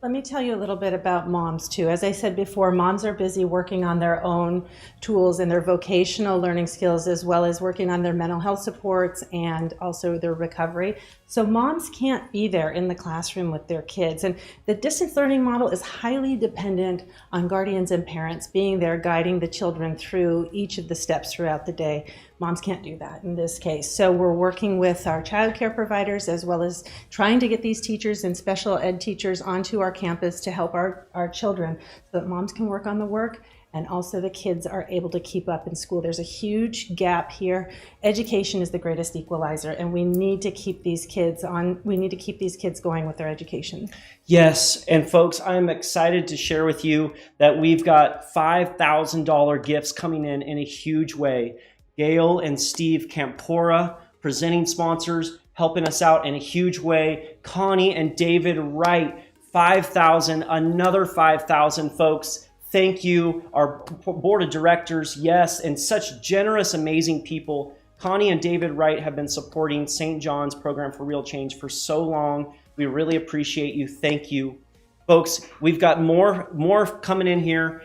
Let me tell you a little bit about moms too. As I said before, moms are busy working on their own tools and their vocational learning skills, as well as working on their mental health supports and also their recovery. So moms can't be there in the classroom with their kids. And the distance learning model is highly dependent on guardians and parents being there guiding the children through each of the steps throughout the day. Moms can't do that in this case. So we're working with our childcare providers as well as trying to get these teachers and special ed teachers onto our campus to help our children so that moms can work on the work and also the kids are able to keep up in school. There's a huge gap here. Education is the greatest equalizer, and we need to keep these kids going with their education. Yes, and folks, I'm excited to share with you that we've got $5,000 gifts coming in a huge way. Gail and Steve Campora, presenting sponsors, helping us out in a huge way. Connie and David Wright, $5,000, another $5,000, folks. Thank you, our board of directors, yes, and such generous, amazing people. Connie and David Wright have been supporting St. John's Program for Real Change for so long. We really appreciate you. Thank you. Folks, we've got more coming in here.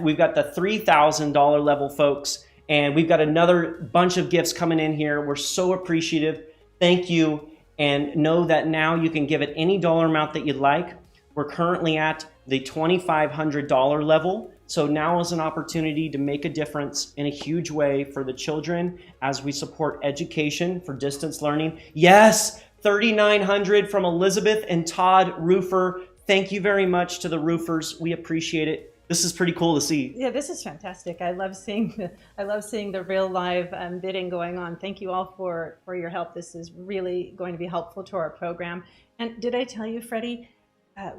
We've got the $3,000 level, folks, and we've got another bunch of gifts coming in here. We're so appreciative. Thank you, and know that now you can give it any dollar amount that you'd like. We're currently at the $2,500 level, so now is an opportunity to make a difference in a huge way for the children as we support education for distance learning. Yes, $3,900 from Elizabeth and Todd Roofer. Thank you very much to the roofers. We appreciate it. This is pretty cool to see. Yeah, this is fantastic. I love seeing the real live bidding going on. Thank you all for your help. This is really going to be helpful to our program. And did I tell you, Freddie,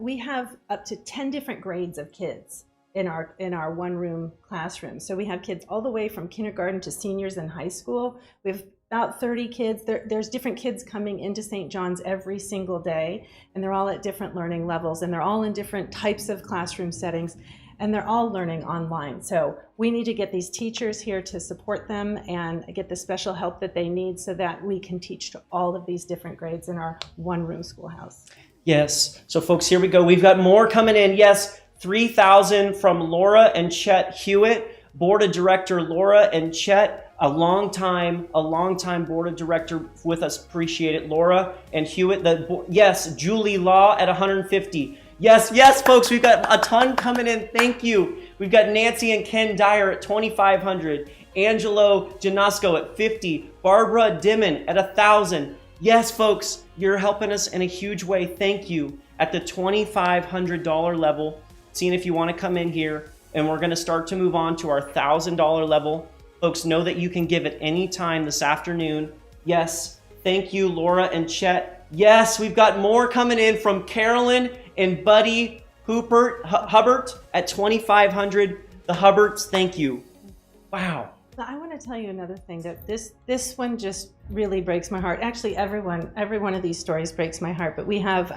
we have up to 10 different grades of kids in our one-room classroom. So we have kids all the way from kindergarten to seniors in high school. We have about 30 kids. There's different kids coming into St. John's every single day, and they're all at different learning levels, and they're all in different types of classroom settings, and they're all learning online. So we need to get these teachers here to support them and get the special help that they need so that we can teach to all of these different grades in our one-room schoolhouse. Yes. So folks, here we go. We've got more coming in. Yes, $3,000 from Laura and Chet Hewitt. Board of Director Laura and Chet, a long time board of director with us. Appreciate it, Laura and Hewitt. Yes, Julie Law at 150. Yes, folks, we've got a ton coming in. Thank you. We've got Nancy and Ken Dyer at 2,500. Angelo Janasco at 50. Barbara Dimon at 1,000. Yes, folks, you're helping us in a huge way. Thank you. At the $2,500 level, seeing if you want to come in here, and we're going to start to move on to our $1,000 level. Folks, know that you can give at any time this afternoon. Yes, thank you, Laura and Chet. Yes, we've got more coming in from Carolyn and Buddy Hubbard at 2,500. The Hubbards, thank you. Wow. I want to tell you another thing, that this one just really breaks my heart. Actually, every one of these stories breaks my heart, but we have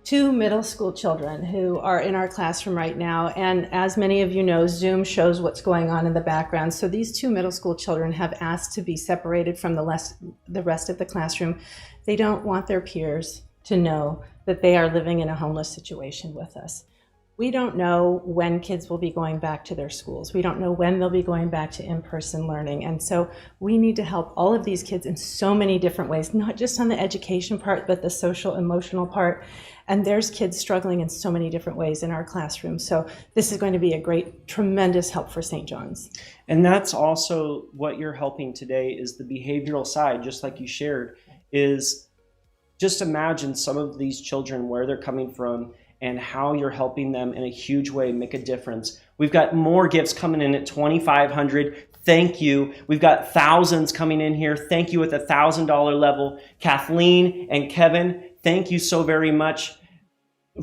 two middle school children who are in our classroom right now, and as many of you know, Zoom shows what's going on in the background. So these two middle school children have asked to be separated from the rest of the classroom. They don't want their peers to know that they are living in a homeless situation with us. We don't know when kids will be going back to their schools. We don't know when they'll be going back to in-person learning. And so we need to help all of these kids in so many different ways, not just on the education part, but the social, emotional part. And there's kids struggling in so many different ways in our classroom. So this is going to be a great, tremendous help for St. John's. And that's also what you're helping today, is the behavioral side, just like you shared, is just imagine some of these children, where they're coming from, and how you're helping them in a huge way make a difference. We've got more gifts coming in at 2,500. Thank you. We've got thousands coming in here. Thank you at the $1,000 level. Kathleen and Kevin, thank you so very much.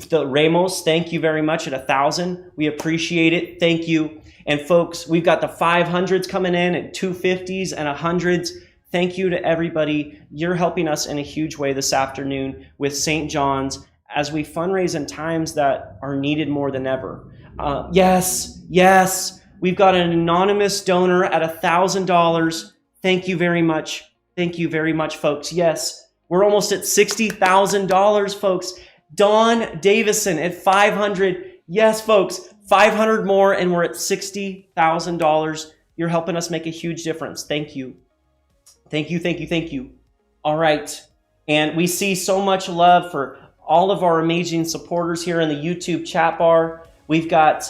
The Ramos, thank you very much at 1,000. We appreciate it. Thank you. And folks, we've got the 500s coming in at 250s and 100s. Thank you to everybody. You're helping us in a huge way this afternoon with St. John's as we fundraise in times that are needed more than ever. Yes, we've got an anonymous donor at $1,000. Thank you very much. Thank you very much, folks. Yes, we're almost at $60,000, folks. Dawn Davison at 500. Yes, folks, 500 more and we're at $60,000. You're helping us make a huge difference. Thank you. Thank you. All right. And we see so much love for all of our amazing supporters here in the YouTube chat bar. We've got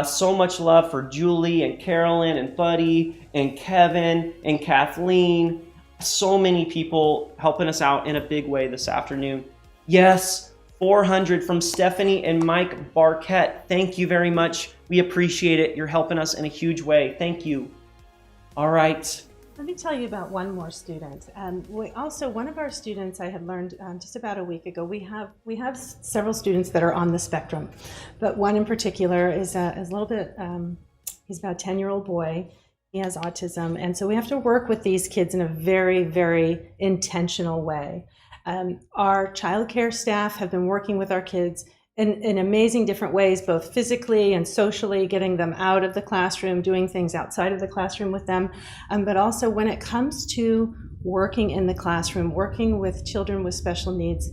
so much love for Julie and Carolyn and Buddy and Kevin and Kathleen. So many people helping us out in a big way this afternoon. Yes, 400 from Stephanie and Mike Barquette. Thank you very much. We appreciate it. You're helping us in a huge way. Thank you. All right. Let me tell you about one more student. One of our students, I had learned just about a week ago, we have several students that are on the spectrum, but one in particular is a little bit, he's about a 10-year-old boy. He has autism, and so we have to work with these kids in a very, very intentional way. Our childcare staff have been working with our kids in amazing different ways, both physically and socially, getting them out of the classroom, doing things outside of the classroom with them. But also when it comes to working in the classroom, working with children with special needs,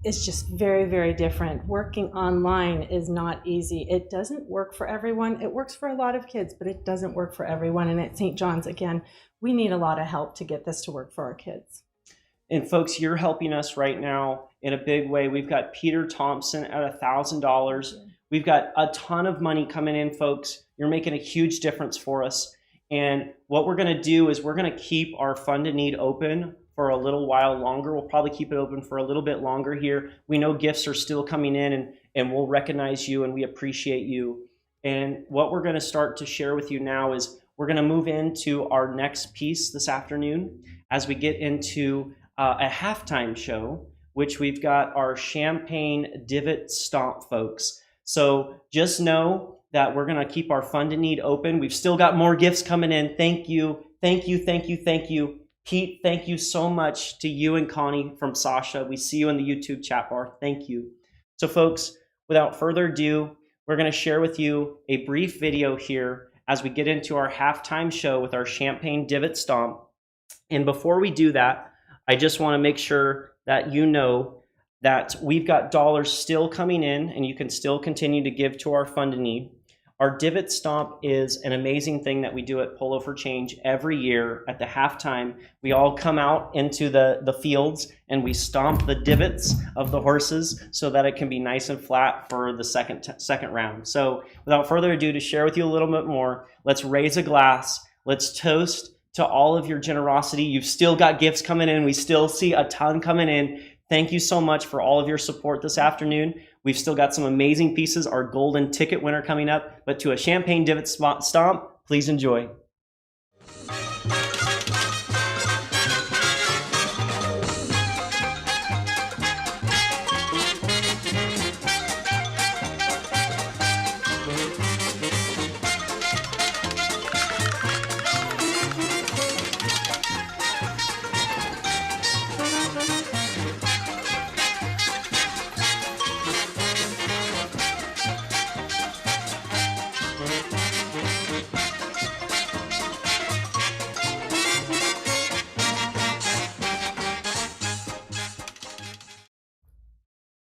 is just very, very different. Working online is not easy. It doesn't work for everyone. It works for a lot of kids, but it doesn't work for everyone. And at St. John's, again, we need a lot of help to get this to work for our kids. And folks, you're helping us right now in a big way. We've got Peter Thompson at $1,000. We've got a ton of money coming in, folks. You're making a huge difference for us. And what we're going to do is we're going to keep our Fund to Need open for a little while longer. We'll probably keep it open for a little bit longer here. We know gifts are still coming in, and we'll recognize you and we appreciate you. And what we're going to start to share with you now is we're going to move into our next piece this afternoon as we get into a halftime show, which we've got our Champagne Divot Stomp folks. So just know that we're going to keep our Fund to Need open. We've still got more gifts coming in. Thank you, thank you, thank you, thank you. Pete, thank you so much to you and Connie from Sasha. We see you in the YouTube chat bar. Thank you. So folks, without further ado, we're going to share with you a brief video here as we get into our halftime show with our Champagne Divot Stomp. And before we do that, I just want to make sure that you know that we've got dollars still coming in and you can still continue to give to our Fund to Need. Our Divot Stomp is an amazing thing that we do at Polo for Change every year. At the halftime, we all come out into the fields and we stomp the divots of the horses so that it can be nice and flat for the second round. So without further ado, to share with you a little bit more, let's raise a glass. Let's toast to all of your generosity. You've still got gifts coming in. We still see a ton coming in. Thank you so much for all of your support this afternoon. We've still got some amazing pieces, our golden ticket winner coming up, but to a Champagne Divot Stomp, please enjoy.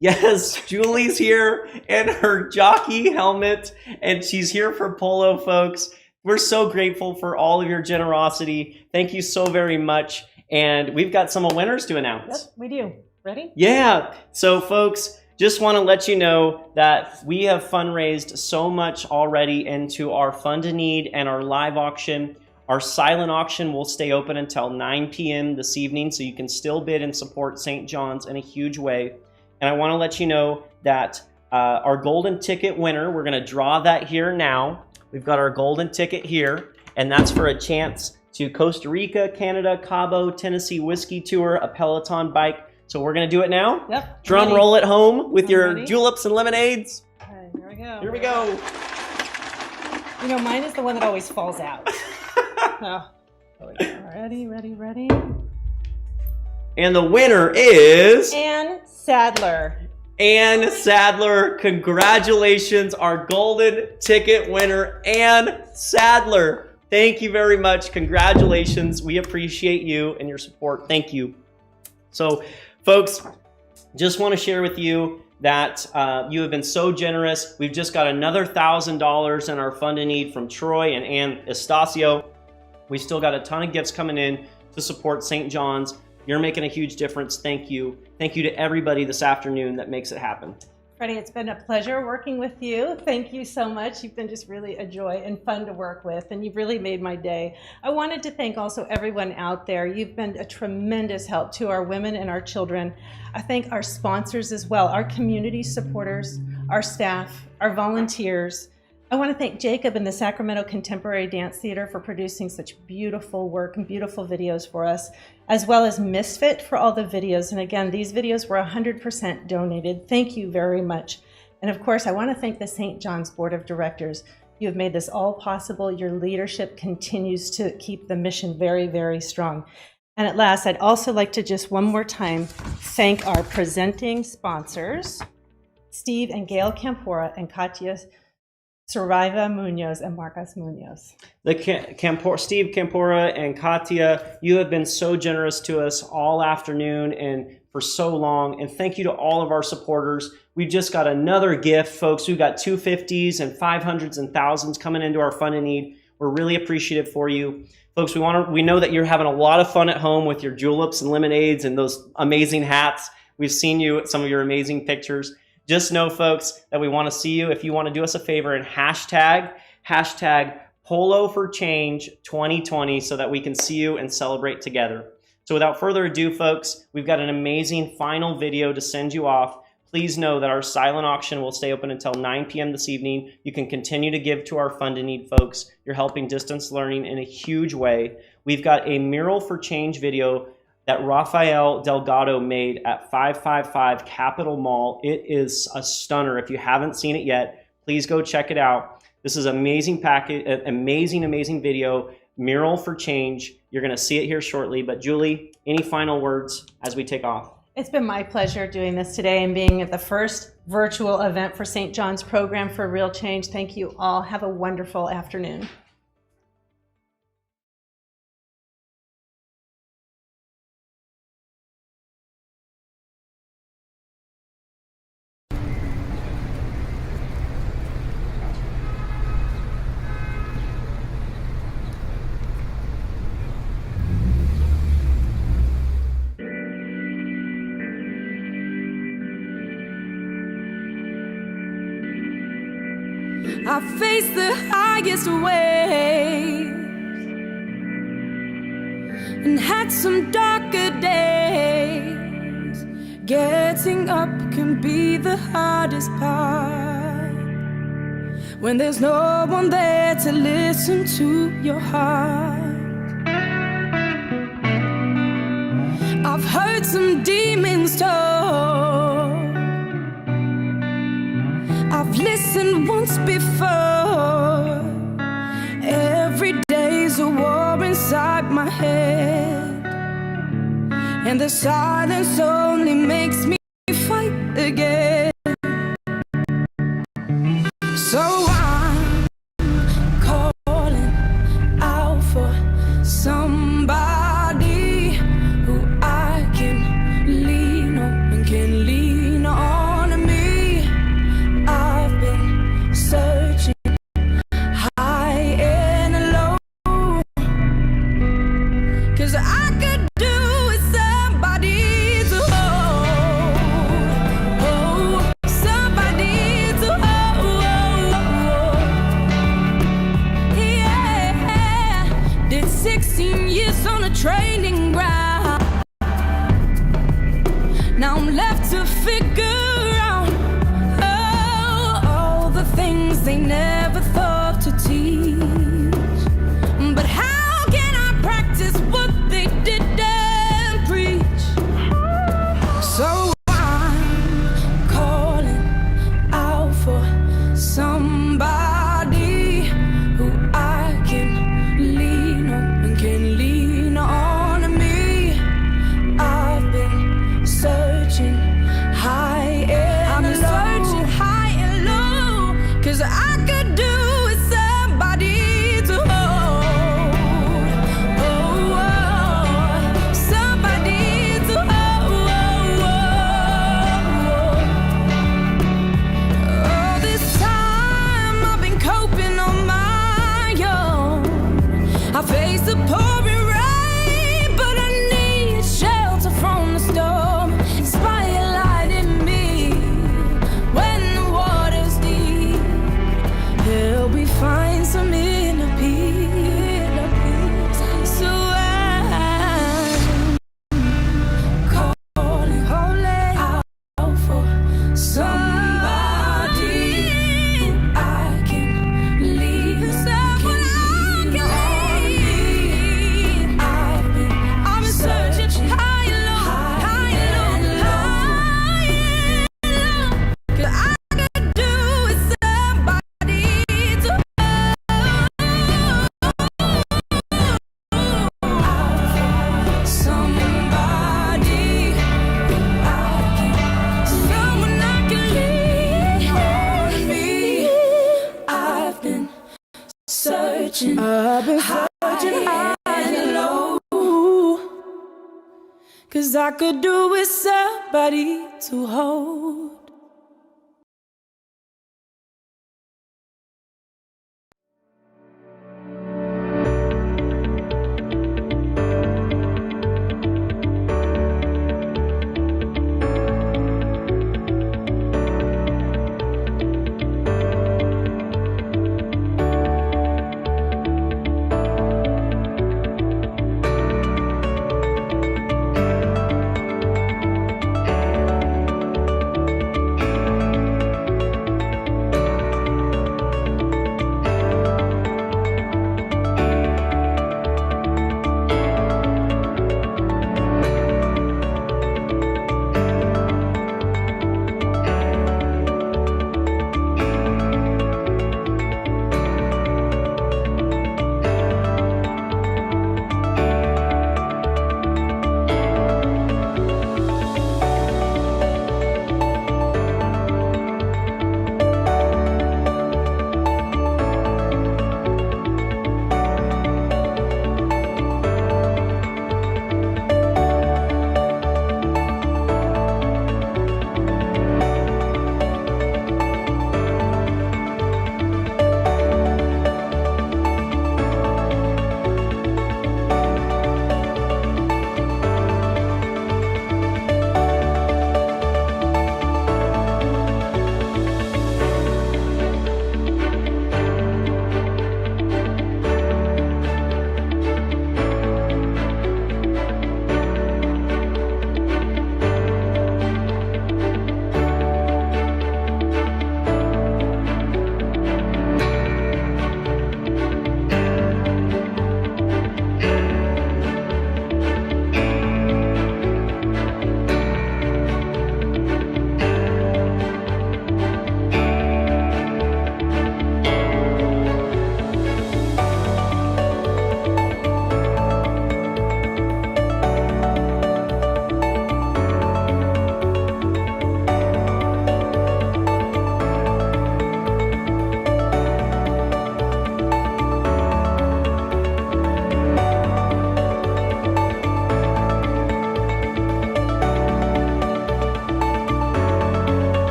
Yes, Julie's here in her jockey helmet, and she's here for Polo, folks. We're so grateful for all of your generosity. Thank you so very much. And we've got some winners to announce. Yep, we do. Ready? Yeah. So, folks, just want to let you know that we have fundraised so much already into our Fund to Need and our live auction. Our silent auction will stay open until 9 p.m. this evening, so you can still bid and support St. John's in a huge way. And I want to let you know that our golden ticket winner, we're going to draw that here now. We've got our golden ticket here, and that's for a chance to Costa Rica, Canada, Cabo, Tennessee Whiskey Tour, a Peloton bike. So we're going to do it now. Yep. Drum ready. roll at home with your ready. juleps and lemonades. Okay, here we go. Here we go. You know, mine is the one that always falls out. Oh, ready, ready, ready. And the winner is... Ann Sadler. Ann Sadler. Congratulations, our golden ticket winner, Ann Sadler. Thank you very much. Congratulations. We appreciate you and your support. Thank you. So, folks, just want to share with you that you have been so generous. We've just got another $1,000 in our Fund to Need from Troy and Ann Estacio. We still got a ton of gifts coming in to support St. John's. You're making a huge difference. Thank you. Thank you to everybody this afternoon that makes it happen. Freddie, it's been a pleasure working with you. Thank you so much. You've been just really a joy and fun to work with, and you've really made my day. I wanted to thank also everyone out there. You've been a tremendous help to our women and our children. I thank our sponsors as well, our community supporters, our staff, our volunteers. I want to thank Jacob and the Sacramento Contemporary Dance Theater for producing such beautiful work and beautiful videos for us, as well as Misfit for all the videos. And again, these videos were 100% donated. Thank you very much. And of course, I want to thank the St. John's Board of Directors. You have made this all possible. Your leadership continues to keep the mission very, very strong. And at last, I'd also like to just one more time thank our presenting sponsors, Steve and Gail Campora and Katya Saraiva Munoz and Marcos Munoz. Steve Campora and Katya, you have been so generous to us all afternoon, and for so long. And thank you to all of our supporters. We've just got another gift, folks. We've got 250s and 500s and thousands coming into our Fund in Need. We're really appreciative for you. Folks, we know that you're having a lot of fun at home with your juleps and lemonades and those amazing hats. We've seen you at some of your amazing pictures. Just know, folks, that we want to see you. If you want to do us a favor and hashtag Polo for Change 2020 so that we can see you and celebrate together. So without further ado, folks, we've got an amazing final video to send you off. Please know that our silent auction will stay open until 9 p.m. this evening. You can continue to give to our Fund in Need, folks. You're helping distance learning in a huge way. We've got a Mural for Change video that Rafael Delgado made at 555 Capitol Mall. It is a stunner. If you haven't seen it yet, please go check it out. This is an amazing package, amazing video, Mural for Change. You're going to see it here shortly. But Julie, any final words as we take off? It's been my pleasure doing this today and being at the first virtual event for St. John's Program for Real Change. Thank you all. Have a wonderful afternoon. I faced the highest waves and had some darker days. Getting up can be the hardest part when there's no one there to listen to your heart. I've heard some demons talk. I've listened once before. Every day's a war inside my head, and the silence only makes me fight again. So I'm calling out for somebody who I can lean on and can lean on. Searching high and low, 'cause I could do with somebody to hold, somebody to hold. Yeah, did 16 years on a training ground. Now I'm left to figure things they never thought to teach. But how can I practice what they didn't preach? So I'm calling out for somebody who I can lean on and can lean on me. I've been searching high and low. Searching high and low, 'cause I could do with somebody to hold, somebody to hold. All this time I've been coping on my own. I face the pouring rain, but I need shelter from the storm. Inspire light in me when the water's deep. Help me find some inner peace. So I'm calling out for somebody who I can lean on. I've been searching high and low, high and low, 'cause I could do with somebody to somebody who I can, someone I can lean on me. I've been searching high and low, 'Cause I could do with somebody to hold.